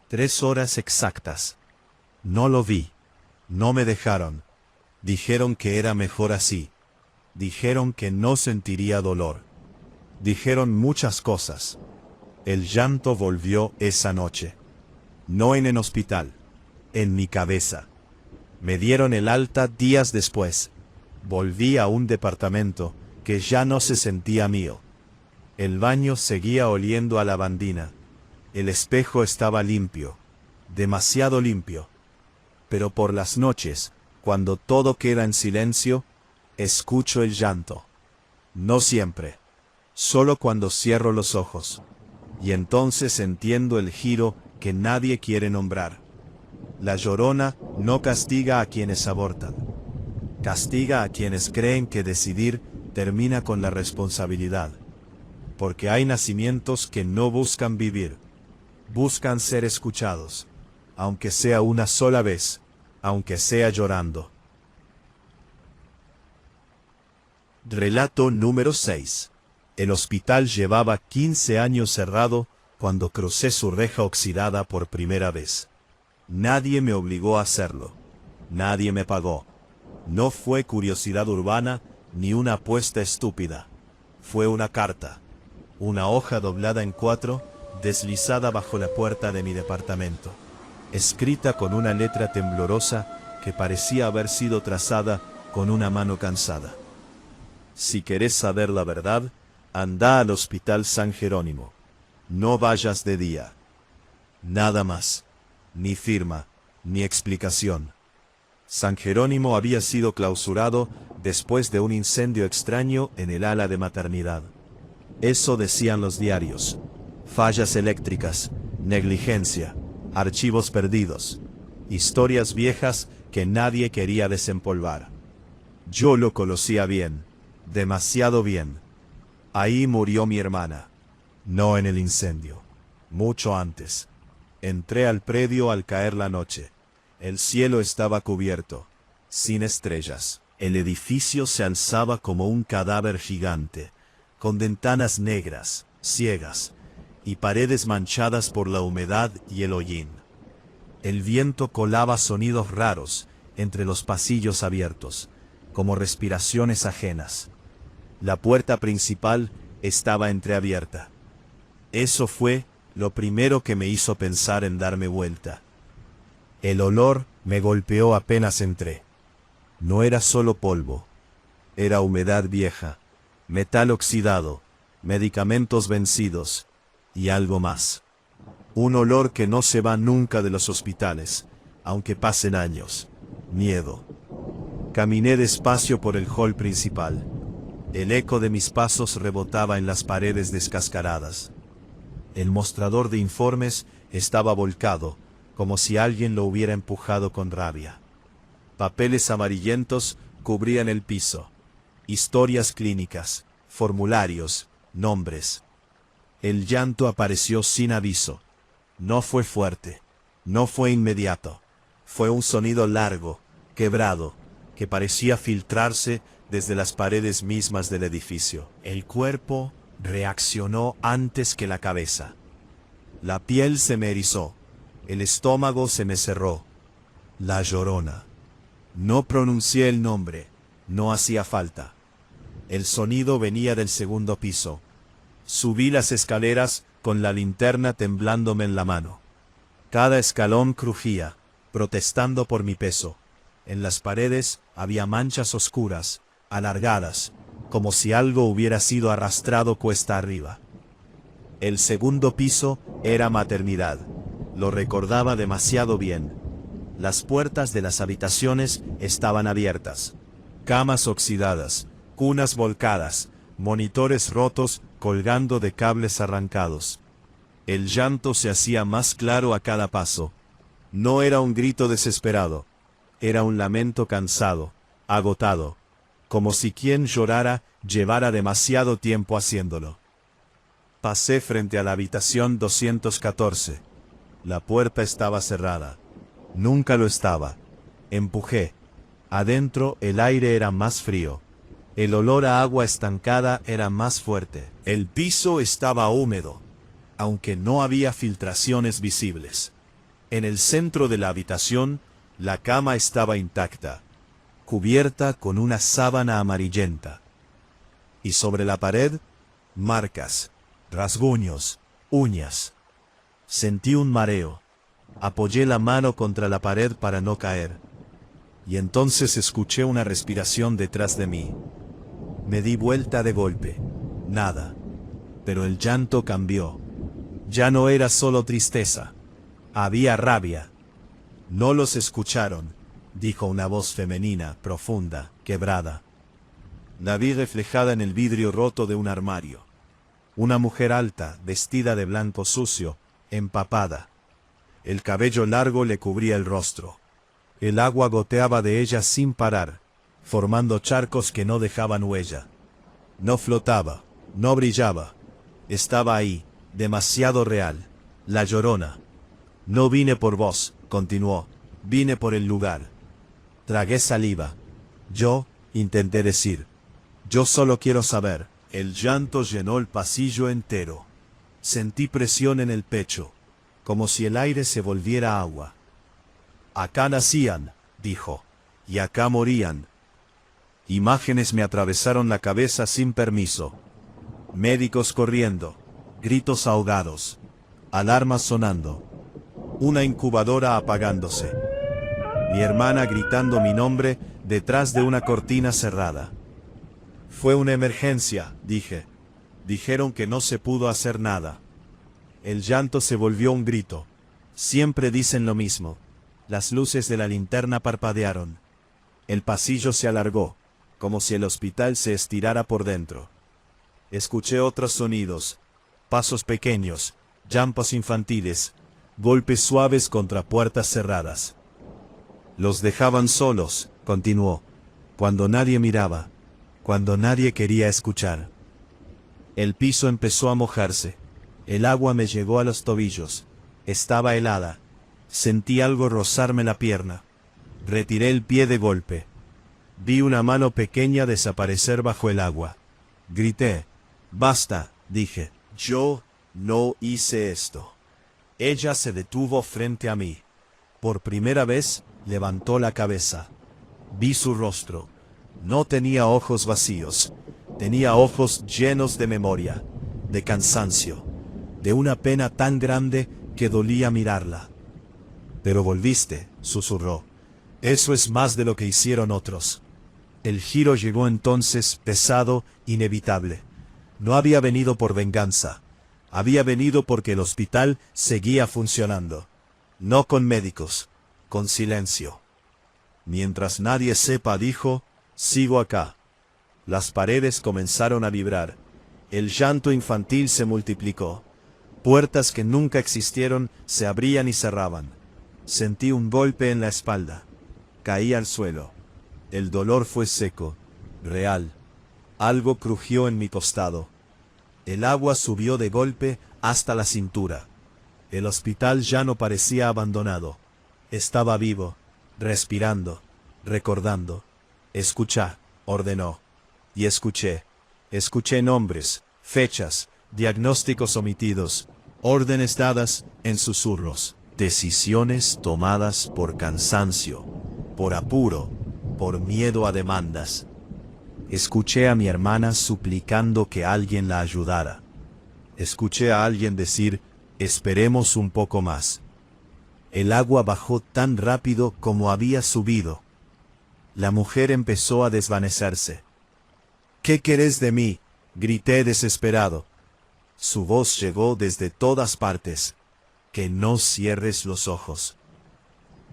S1: 3 horas exactas. No lo vi. No me dejaron. Dijeron que era mejor así. Dijeron que no sentiría dolor. Dijeron muchas cosas. El llanto volvió esa noche. No en el hospital. En mi cabeza. Me dieron el alta días después. Volví a un departamento que ya no se sentía mío. El baño seguía oliendo a lavandina. El espejo estaba limpio. Demasiado limpio. Pero por las noches, cuando todo queda en silencio, escucho el llanto. No siempre. Solo cuando cierro los ojos. Y entonces entiendo el giro que nadie quiere nombrar. La Llorona no castiga a quienes abortan. Castiga a quienes creen que decidir termina con la responsabilidad. Porque hay nacimientos que no buscan vivir. Buscan ser escuchados. Aunque sea una sola vez. Aunque sea llorando. Relato número 6. El hospital llevaba 15 años cerrado cuando crucé su reja oxidada por primera vez. Nadie me obligó a hacerlo. Nadie me pagó. No fue curiosidad urbana ni una apuesta estúpida. Fue una carta. Una hoja doblada en 4, deslizada bajo la puerta de mi departamento. Escrita con una letra temblorosa que parecía haber sido trazada con una mano cansada. Si querés saber la verdad, anda al Hospital San Jerónimo. No vayas de día. Nada más. Ni firma, ni explicación. San Jerónimo había sido clausurado después de un incendio extraño en el ala de maternidad. Eso decían los diarios. Fallas eléctricas, negligencia, archivos perdidos, historias viejas que nadie quería desempolvar. Yo lo conocía bien, demasiado bien. Ahí murió mi hermana. No en el incendio. Mucho antes. Entré al predio al caer la noche. El cielo estaba cubierto, sin estrellas. El edificio se alzaba como un cadáver gigante, con ventanas negras, ciegas, y paredes manchadas por la humedad y el hollín. El viento colaba sonidos raros entre los pasillos abiertos, como respiraciones ajenas. La puerta principal estaba entreabierta. Eso fue lo primero que me hizo pensar en darme vuelta. El olor me golpeó apenas entré. No era solo polvo. Era humedad vieja, metal oxidado, medicamentos vencidos y algo más. Un olor que no se va nunca de los hospitales, aunque pasen años. Miedo. Caminé despacio por el hall principal. El eco de mis pasos rebotaba en las paredes descascaradas. El mostrador de informes estaba volcado, como si alguien lo hubiera empujado con rabia. Papeles amarillentos cubrían el piso. Historias clínicas, formularios, nombres. El llanto apareció sin aviso. No fue fuerte, no fue inmediato. Fue un sonido largo, quebrado, que parecía filtrarse desde las paredes mismas del edificio. El cuerpo reaccionó antes que la cabeza. La piel se me erizó, el estómago se me cerró. La Llorona. No pronuncié el nombre, no hacía falta. El sonido venía del segundo piso. Subí las escaleras con la linterna temblándome en la mano. Cada escalón crujía, protestando por mi peso. En las paredes había manchas oscuras, alargadas, como si algo hubiera sido arrastrado cuesta arriba. El segundo piso era maternidad. Lo recordaba demasiado bien. Las puertas de las habitaciones estaban abiertas. Camas oxidadas, cunas volcadas, monitores rotos colgando de cables arrancados. El llanto se hacía más claro a cada paso. No era un grito desesperado. Era un lamento cansado, agotado, como si quien llorara llevara demasiado tiempo haciéndolo. Pasé frente a la habitación 214. La puerta estaba cerrada. Nunca lo estaba. Empujé. Adentro el aire era más frío. El olor a agua estancada era más fuerte. El piso estaba húmedo, aunque no había filtraciones visibles. En el centro de la habitación, la cama estaba intacta, cubierta con una sábana amarillenta. Y sobre la pared, marcas, rasguños, uñas. Sentí un mareo. Apoyé la mano contra la pared para no caer. Y entonces escuché una respiración detrás de mí. Me di vuelta de golpe. Nada. Pero el llanto cambió. Ya no era solo tristeza. Había rabia. No los escucharon, dijo una voz femenina, profunda, quebrada. La vi reflejada en el vidrio roto de un armario. Una mujer alta, vestida de blanco sucio, empapada. El cabello largo le cubría el rostro. El agua goteaba de ella sin parar, formando charcos que no dejaban huella. No flotaba, no brillaba. Estaba ahí, demasiado real. La Llorona. No vine por vos, continuó. Vine por el lugar. Tragué saliva. Intenté decir. Yo solo quiero saber. El llanto llenó el pasillo entero. Sentí presión en el pecho, como si el aire se volviera agua. Acá nacían, dijo, y acá morían. Imágenes me atravesaron la cabeza sin permiso. Médicos corriendo, gritos ahogados, alarmas sonando, una incubadora apagándose. Mi hermana gritando mi nombre detrás de una cortina cerrada. Fue una emergencia, dije. Dijeron que no se pudo hacer nada. El llanto se volvió un grito. Siempre dicen lo mismo. Las luces de la linterna parpadearon. El pasillo se alargó, como si el hospital se estirara por dentro. Escuché otros sonidos, pasos pequeños, llantos infantiles, golpes suaves contra puertas cerradas. Los dejaban solos, continuó, cuando nadie miraba, cuando nadie quería escuchar. El piso empezó a mojarse. El agua me llegó a los tobillos. Estaba helada. Sentí algo rozarme la pierna. Retiré el pie de golpe. Vi una mano pequeña desaparecer bajo el agua. Grité. Basta, dije. Yo no hice esto. Ella se detuvo frente a mí. Por primera vez levantó la cabeza. Vi su rostro. No tenía ojos vacíos. Tenía ojos llenos de memoria, de cansancio, de una pena tan grande que dolía mirarla. Pero volviste, susurró. Eso es más de lo que hicieron otros. El giro llegó entonces, pesado, inevitable. No había venido por venganza. Había venido porque el hospital seguía funcionando. No con médicos, con silencio. Mientras nadie sepa, dijo, sigo acá. Las paredes comenzaron a vibrar. El llanto infantil se multiplicó. Puertas que nunca existieron se abrían y cerraban. Sentí un golpe en la espalda. Caí al suelo. El dolor fue seco, real. Algo crujió en mi costado. El agua subió de golpe hasta la cintura. El hospital ya no parecía abandonado. Estaba vivo, respirando, recordando. Escucha, ordenó. Y escuché. Escuché nombres, fechas, diagnósticos omitidos, órdenes dadas en susurros, decisiones tomadas por cansancio, por apuro, por miedo a demandas. Escuché a mi hermana suplicando que alguien la ayudara. Escuché a alguien decir, esperemos un poco más. El agua bajó tan rápido como había subido. La mujer empezó a desvanecerse. ¿Qué querés de mí?, grité desesperado. Su voz llegó desde todas partes. Que no cierres los ojos.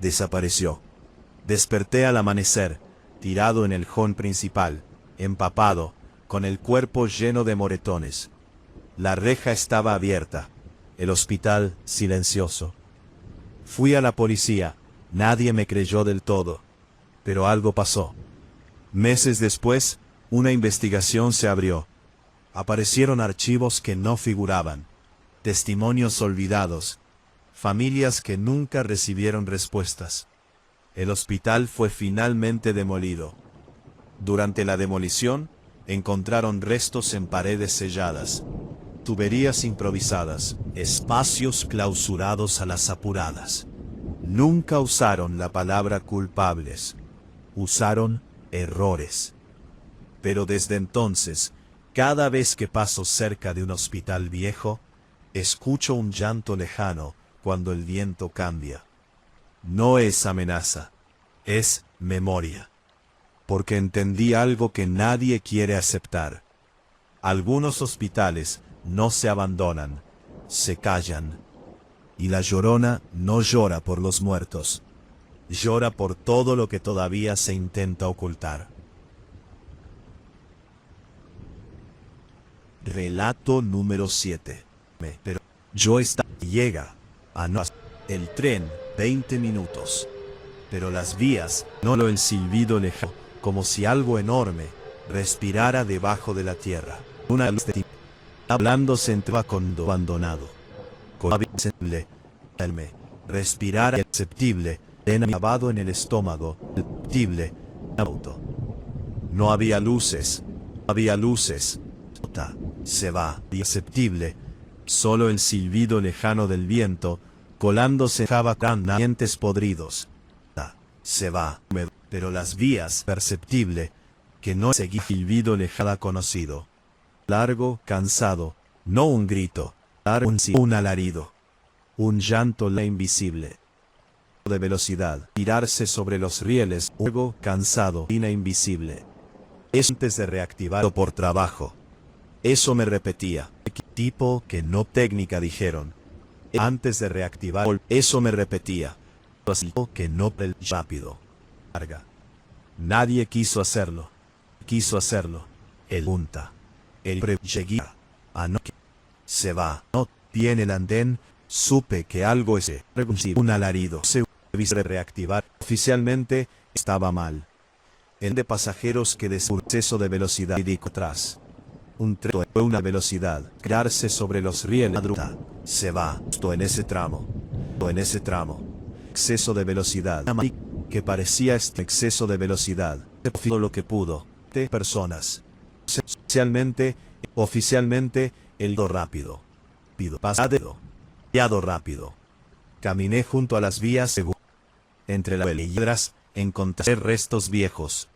S1: Desapareció. Desperté al amanecer, tirado en el hall principal, empapado, con el cuerpo lleno de moretones. La reja estaba abierta. El hospital silencioso. Fui a la policía. Nadie me creyó del todo. Pero algo pasó. Meses después, una investigación se abrió. Aparecieron archivos que no figuraban. Testimonios olvidados. Familias que nunca recibieron respuestas. El hospital fue finalmente demolido. Durante la demolición, encontraron restos en paredes selladas, tuberías improvisadas, espacios clausurados a las apuradas. Nunca usaron la palabra culpables. Usaron errores. Pero desde entonces, cada vez que paso cerca de un hospital viejo, escucho un llanto lejano cuando el viento cambia. No es amenaza, es memoria. Porque entendí algo que nadie quiere aceptar. Algunos hospitales no se abandonan, se callan. Y la Llorona no llora por los muertos. Llora por todo lo que todavía se intenta ocultar. Relato número 7. Pero yo estaba. Llega a no. El tren, 20 minutos. Pero las vías, no lo el silbido lejano, como si algo enorme respirara debajo de la tierra. Una luz de tipo. Hablando se entraba con abandonado. Con insensible. Respirar perceptible. Lavado en el estómago. Perceptible. Auto. No había luces. No había luces. Se va, perceptible, solo el silbido lejano del viento, colándose en dientes podridos. Se va, pero las vías, perceptible, que no seguí silbido lejano conocido. Largo, cansado, no un grito, un alarido. Un llanto invisible. De velocidad, tirarse sobre los rieles, luego, cansado, invisible. Es antes de reactivarlo por trabajo. Eso me repetía. Tipo que no técnica dijeron. Antes de reactivar, eso me repetía. Que no el rápido. Larga. Nadie quiso hacerlo. Quiso hacerlo. El punta. El lleguía. A no que se va. No tiene el andén. Supe que algo es un alarido. Se debe reactivar. Oficialmente estaba mal. El de pasajeros que de exceso de velocidad y atrás. Un tren fue una velocidad, crearse sobre los rieles, se va, en ese tramo, exceso de velocidad, que parecía este exceso de velocidad, todo lo que pudo, de personas, oficialmente, el do rápido, pasado, rápido, caminé junto a las vías, entre las piedras, encontré restos viejos,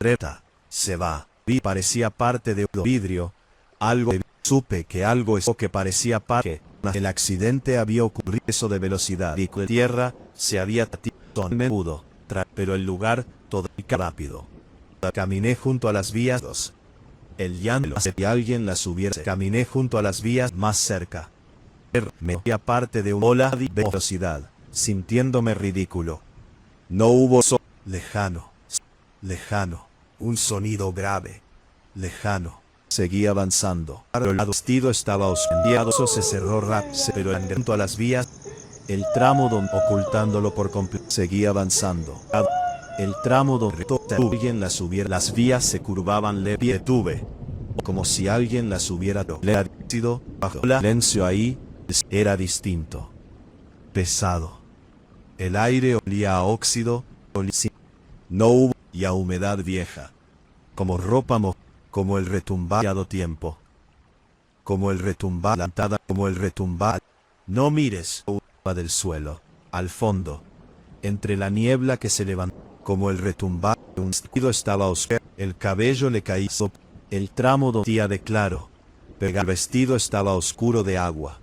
S1: se va, parecía parte de un vidrio. Algo, supe que algo es que parecía parte. El accidente había ocurrido eso de velocidad y de tierra se había pudo, pero el lugar todo rápido. Caminé junto a las vías. El llanto si alguien las hubiera. Caminé junto a las vías más cerca. Me hacía parte de una ola de velocidad, sintiéndome ridículo. No hubo lejano, lejano, un sonido grave, lejano. Seguía avanzando. El vestido estaba oscuro, se cerró rápido, pero junto a las vías, el tramo donde ocultándolo por completo. Seguía avanzando. El tramo donde alguien las hubiera. Las vías se curvaban leve. Detuve, como si alguien las hubiera sido bajo el silencio ahí. Era distinto, pesado. El aire olía a óxido, no hubo y a humedad vieja, como ropa como el retumbado tiempo, como el retumbar lantada, como el retumbar. No mires del suelo, al fondo, entre la niebla que se levantó, como el retumbar. Un sonido estaba oscuro, el cabello le caía, el tramo dolía de claro, pero el vestido estaba oscuro de agua.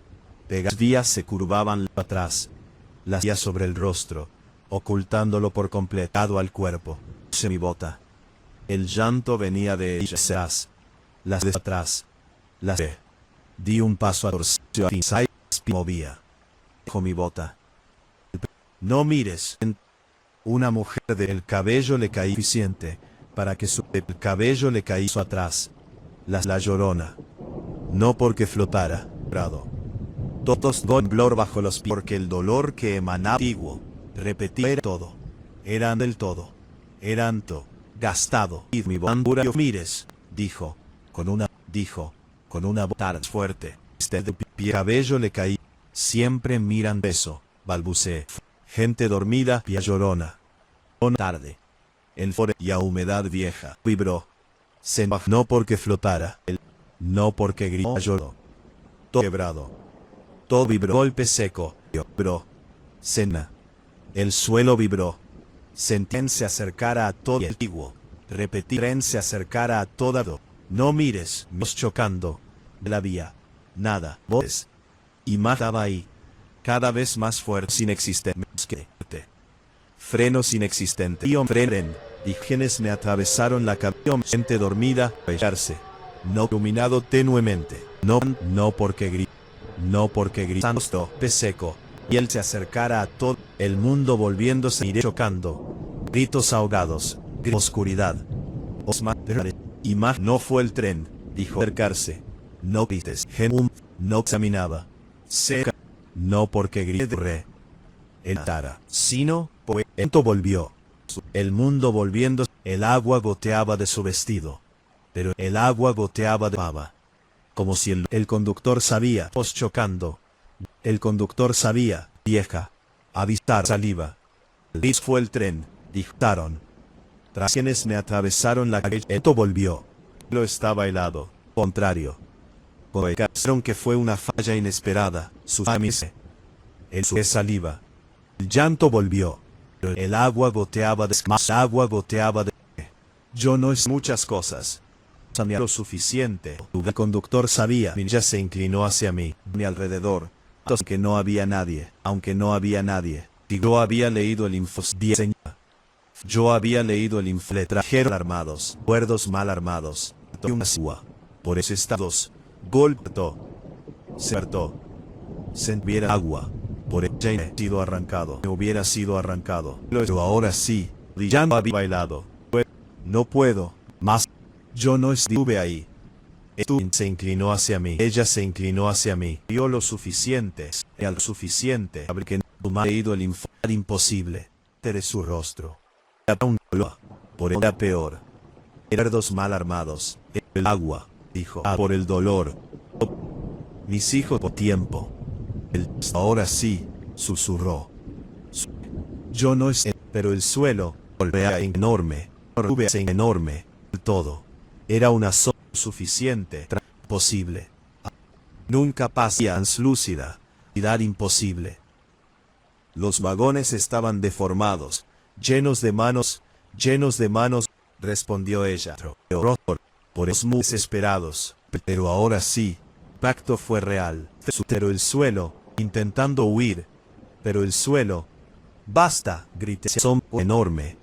S1: Las vías se curvaban atrás, las vías sobre el rostro, ocultándolo por completo al cuerpo. Mi bota. El llanto venía de ellas, las de atrás, las de. Di un paso a torcer y movía. Dijo mi bota. No mires. Una mujer del cabello le caía suficiente para que el cabello le caía atrás. La llorona. No porque flotara, grado. Todos temblor bajo los pies porque el dolor que emanaba antiguo, repetía era todo. Eran del todo. Eran todo. Gastado. Y mi bandura mires, dijo, con una voz fuerte. De pie cabello le caía. Siempre miran eso, balbuceé. Gente dormida y llorona. Una tarde. El fore y a humedad vieja. Vibró. Se no porque flotara. No porque gritó. Lloró. Todo quebrado. Todo vibró. Golpe seco. Vibró. Cena. El suelo vibró. Sentí se acercara a todo el antiguo. Repetí se acercara a toda. No mires. Nos chocando. La vía. Nada. Voces. Y más estaba ahí. Cada vez más fuerte. Inexistente. Frenos inexistentes. Y frenen. Dígenes me atravesaron la cabeza. Gente dormida. Bellarse. No iluminado tenuemente. No porque gritó. No porque gritando. Seco. Y él se acercara a todo el mundo volviéndose y chocando. Gritos ahogados. Oscuridad. Y más no fue el tren. Dijo acercarse. No grites. No examinaba. Seca. No porque grité. El tara. Sino, poento volvió. El mundo volviendo. El agua goteaba de su vestido. Pero el agua goteaba de baba. Como si el conductor sabía. Chocando. El conductor sabía. Vieja. Avistar saliva. Liz fue el tren. Dictaron. Tras quienes me atravesaron la calle. Esto volvió. Lo estaba helado. Contrario. Dijeron que fue una falla inesperada. Su amise. El su saliva. El llanto volvió. El agua goteaba de más agua goteaba de. Yo no es muchas cosas. Sabía lo suficiente. El conductor sabía. Ya se inclinó hacia mí. Mi alrededor. Aunque no había nadie. Aunque no había nadie. Yo había leído el Yo había leído el trajeron armados. Cuerdos mal armados. Y una sua. Por eso estados. Golpeó. Se hartó. Se hubiera agua. Por ella sido arrancado. Me hubiera sido arrancado. Pero ahora sí. Ya no había bailado. No puedo. Más. Yo no estuve ahí. Se inclinó hacia mí. Ella se inclinó hacia mí. Vio lo suficiente. Y al suficiente. Que no ha leído el imposible. De su rostro. Por era peor. Herdos mal armados. El agua. Dijo. Por el dolor. Mis hijos por tiempo. Ahora sí. Susurró. Yo no es. Pero el suelo. Golpea enorme. Enorme. Todo. Era una sola suficiente. Posible. Nunca pasía translúcida. Imposible. Los vagones estaban deformados. Llenos de manos. Respondió ella. Por eso muy desesperados. Pero ahora sí. Pacto fue real. Pero el suelo. Intentando huir. Pero el suelo. Basta. Grité. Son enorme.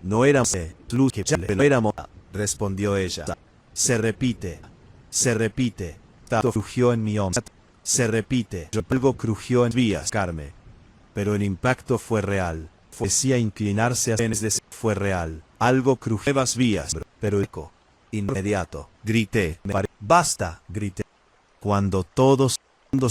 S1: No éramos luz que pero éramos. Respondió ella. Se repite. Se repite. Tato crujió en mi hombro. Se repite. Algo crujió en vías, Carmen. Pero el impacto fue real. Decía inclinarse a fue real. Algo crujía las vías, pero eco. Inmediato. Grité. Basta, grité. Cuando todos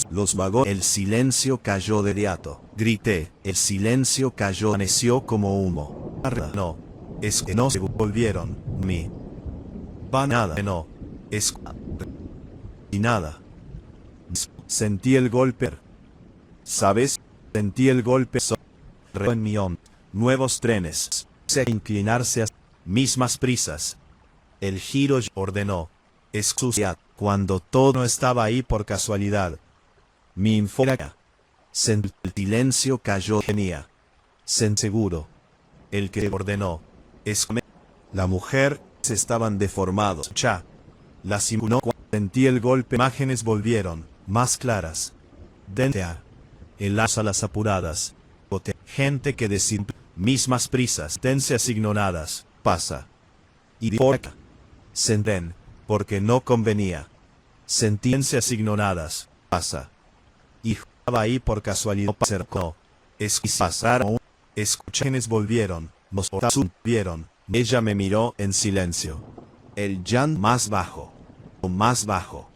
S1: los vagones, el silencio cayó de inmediato. Grité. El silencio cayó, amaneció como humo. No. Es que no se volvieron. Mi. Va nada. No. Es. Y nada. Sentí el golpe. ¿Sabes? Sentí el golpe en mi hombro. Nuevos trenes. Se inclinarse a mismas prisas. El giro ordenó. Excusia. Cuando todo no estaba ahí por casualidad. Mi infora. El silencio cayó. Genia. Seguro. El que ordenó. La mujer se estaban deformados. Ya. La simuló. Sentí el golpe. Imágenes volvieron. Más claras. Dentea. Enlaza las apuradas. Gente que decide. Mismas prisas. Tense asignonadas. Pasa. Y por acá. Senden. Porque no convenía. Sentíense asignonadas. Pasa. Y estaba ahí por casualidad. No. Pasaron. Escuchanes volvieron. Nos vieron. Ella me miró en silencio. El llanto más bajo. Más bajo.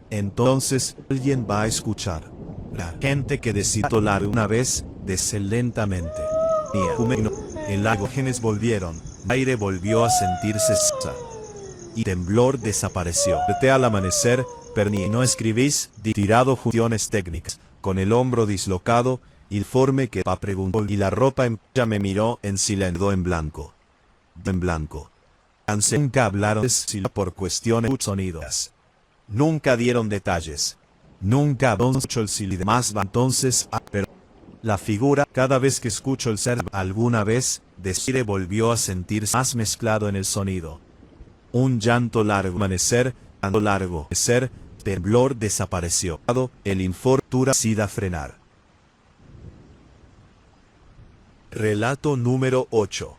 S1: Entonces, alguien va a escuchar. La gente que decide hablar una vez, lentamente. El agógenes volvieron. El aire volvió a sentirse y temblor desapareció. Al amanecer, Perni no escribís, tirado funciones técnicas, con el hombro dislocado, informe que pa preguntó y la ropa ella me miró en silencio en blanco. En blanco. Nunca hablaron por cuestiones sonidos. Nunca dieron detalles. Nunca escucho el silbido más entonces, pero la figura, cada vez que escucho el ser alguna vez, decide volvió a sentirse más mezclado en el sonido. Un llanto largo, amanecer, llanto largo, ser, temblor desapareció. El infortuna sida frenar. Relato número 8.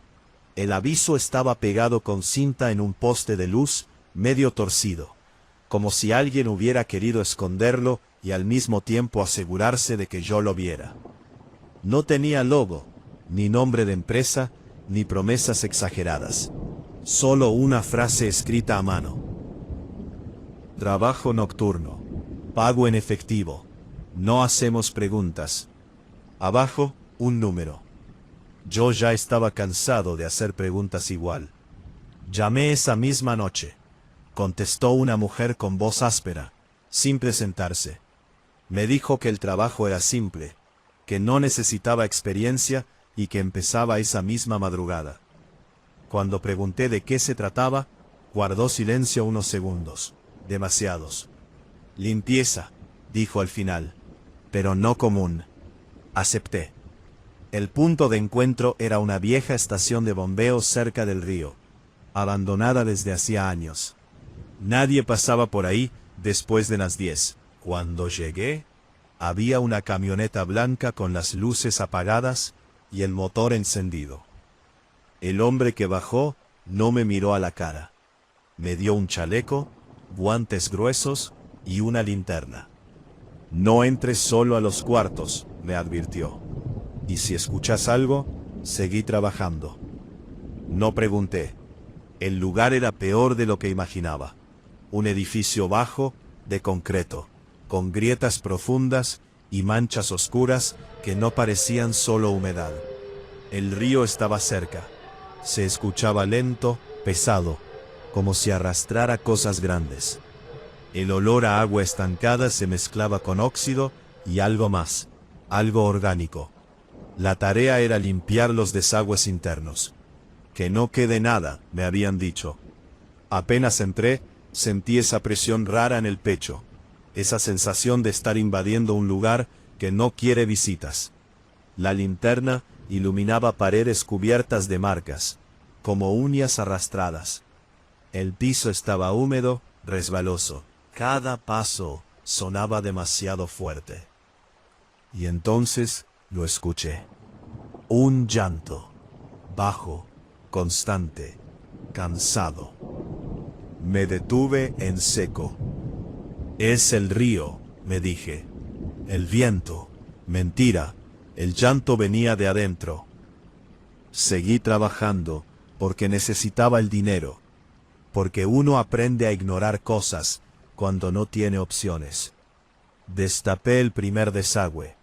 S1: El aviso estaba pegado con cinta en un poste de luz, medio torcido, como si alguien hubiera querido esconderlo y al mismo tiempo asegurarse de que yo lo viera. No tenía logo, ni nombre de empresa, ni promesas exageradas. Solo una frase escrita a mano. Trabajo nocturno. Pago en efectivo. No hacemos preguntas. Abajo, un número. Yo ya estaba cansado de hacer preguntas igual. Llamé esa misma noche. Contestó una mujer con voz áspera, sin presentarse. Me dijo que el trabajo era simple, que no necesitaba experiencia y que empezaba esa misma madrugada. Cuando pregunté de qué se trataba, guardó silencio unos segundos, demasiados. Limpieza, dijo al final, pero no común. Acepté. El punto de encuentro era una vieja estación de bombeo cerca del río, abandonada desde hacía años. Nadie pasaba por ahí después de las 10. Cuando llegué, había una camioneta blanca con las luces apagadas y el motor encendido. El hombre que bajó no me miró a la cara. Me dio un chaleco, guantes gruesos y una linterna. No entres solo a los cuartos, me advirtió. Y si escuchas algo, seguí trabajando. No pregunté. El lugar era peor de lo que imaginaba. Un edificio bajo, de concreto, con grietas profundas y manchas oscuras que no parecían solo humedad. El río estaba cerca. Se escuchaba lento, pesado, como si arrastrara cosas grandes. El olor a agua estancada se mezclaba con óxido y algo más, algo orgánico. La tarea era limpiar los desagües internos. Que no quede nada, me habían dicho. Apenas entré, sentí esa presión rara en el pecho, esa sensación de estar invadiendo un lugar que no quiere visitas. La linterna iluminaba paredes cubiertas de marcas, como uñas arrastradas. El piso estaba húmedo, resbaloso. Cada paso sonaba demasiado fuerte. Y entonces lo escuché. Un llanto, bajo, constante, cansado. Me detuve en seco. Es el río, me dije. El viento. Mentira, el llanto venía de adentro. Seguí trabajando, porque necesitaba el dinero, porque uno aprende a ignorar cosas cuando no tiene opciones. Destapé el primer desagüe.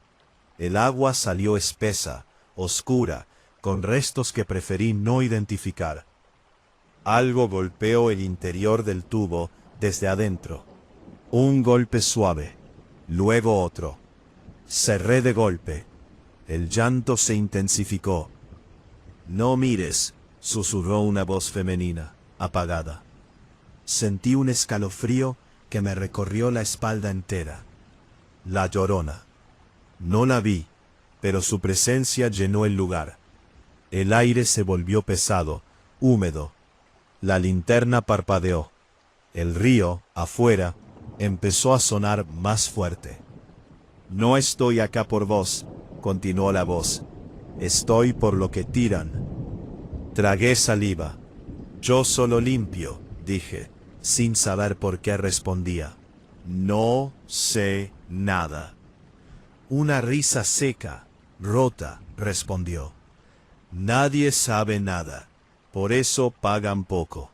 S1: El agua salió espesa, oscura, con restos que preferí no identificar. Algo golpeó el interior del tubo desde adentro. Un golpe suave, luego otro. Cerré de golpe. El llanto se intensificó. «No mires», susurró una voz femenina, apagada. Sentí un escalofrío que me recorrió la espalda entera. La Llorona. No la vi, pero su presencia llenó el lugar. El aire se volvió pesado, húmedo. La linterna parpadeó. El río, afuera, empezó a sonar más fuerte. «No estoy acá por vos», continuó la voz. «Estoy por lo que tiran». Tragué saliva. «Yo solo limpio», dije, sin saber por qué respondía. «No sé nada». Una risa seca, rota, respondió. «Nadie sabe nada, por eso pagan poco».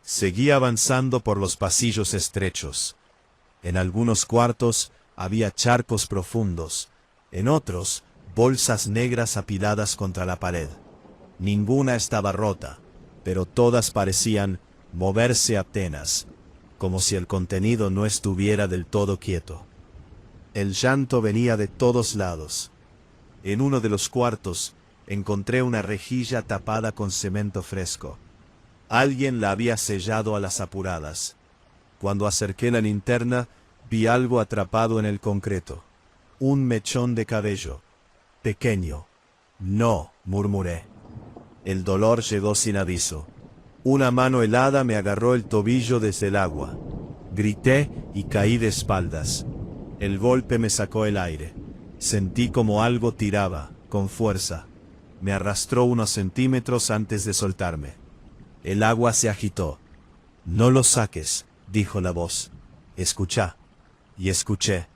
S1: Seguí avanzando por los pasillos estrechos. En algunos cuartos había charcos profundos, en otros, bolsas negras apiladas contra la pared. Ninguna estaba rota, pero todas parecían moverse apenas, como si el contenido no estuviera del todo quieto. El llanto venía de todos lados. En uno de los cuartos encontré una rejilla tapada con cemento fresco. Alguien la había sellado a las apuradas. Cuando acerqué la linterna, vi algo atrapado en el concreto. Un mechón de cabello. Pequeño. «No», murmuré. El dolor llegó sin aviso. Una mano helada me agarró el tobillo desde el agua. Grité y caí de espaldas. El golpe me sacó el aire. Sentí como algo tiraba, con fuerza. Me arrastró unos centímetros antes de soltarme. El agua se agitó. «No lo saques», dijo la voz. «Escuchá». Y escuché.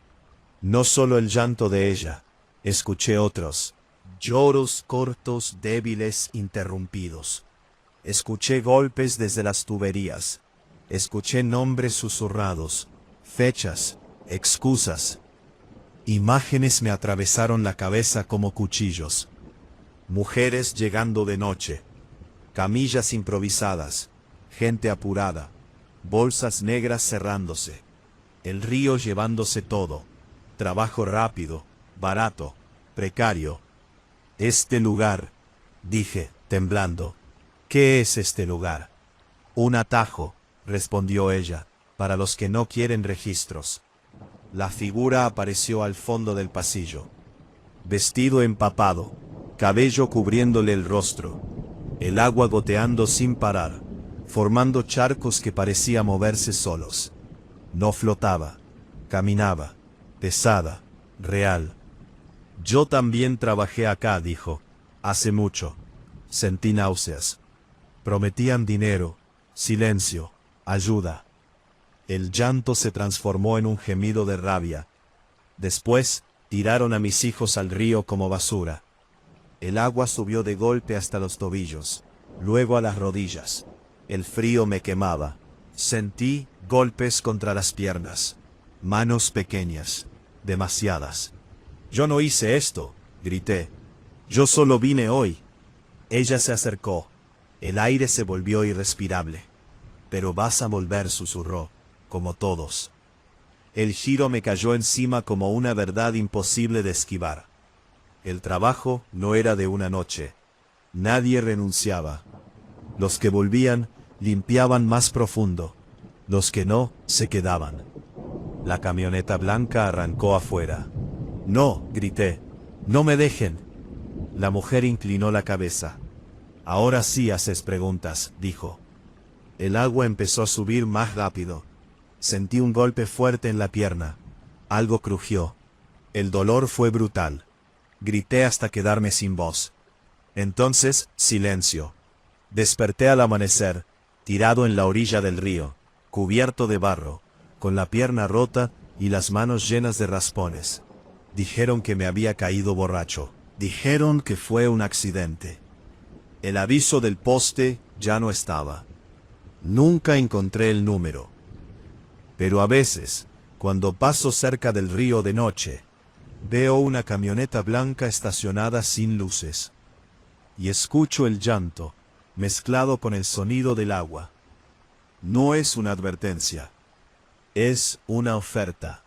S1: No solo el llanto de ella, escuché otros. Lloros cortos, débiles, interrumpidos. Escuché golpes desde las tuberías. Escuché nombres susurrados, fechas, excusas. Imágenes me atravesaron la cabeza como cuchillos. Mujeres llegando de noche. Camillas improvisadas. Gente apurada. Bolsas negras cerrándose. El río llevándose todo. Trabajo rápido, barato, precario. «Este lugar», dije, temblando. «¿Qué es este lugar?» «Un atajo», respondió ella, «para los que no quieren registros». La figura apareció al fondo del pasillo. Vestido empapado, cabello cubriéndole el rostro, el agua goteando sin parar, formando charcos que parecían moverse solos. No flotaba, caminaba, pesada, real. «Yo también trabajé acá», dijo, «hace mucho. Sentí náuseas. Prometían dinero, silencio, ayuda». El llanto se transformó en un gemido de rabia. Después, tiraron a mis hijos al río como basura. El agua subió de golpe hasta los tobillos, luego a las rodillas. El frío me quemaba. Sentí golpes contra las piernas. Manos pequeñas, demasiadas. «Yo no hice esto», grité. «Yo solo vine hoy». Ella se acercó. El aire se volvió irrespirable. «Pero vas a volver», susurró, «como todos». El giro me cayó encima como una verdad imposible de esquivar. El trabajo no era de una noche. Nadie renunciaba. Los que volvían limpiaban más profundo. Los que no, se quedaban. La camioneta blanca arrancó afuera. «No», grité, «no me dejen». La mujer inclinó la cabeza. «Ahora sí haces preguntas», dijo. El agua empezó a subir más rápido. Sentí un golpe fuerte en la pierna. Algo crujió. El dolor fue brutal. Grité hasta quedarme sin voz. Entonces, silencio. Desperté al amanecer, tirado en la orilla del río, cubierto de barro, con la pierna rota y las manos llenas de raspones. Dijeron que me había caído borracho. Dijeron que fue un accidente. El aviso del poste ya no estaba. Nunca encontré el número. Pero a veces, cuando paso cerca del río de noche, veo una camioneta blanca estacionada sin luces. Y escucho el llanto, mezclado con el sonido del agua. No es una advertencia. Es una oferta.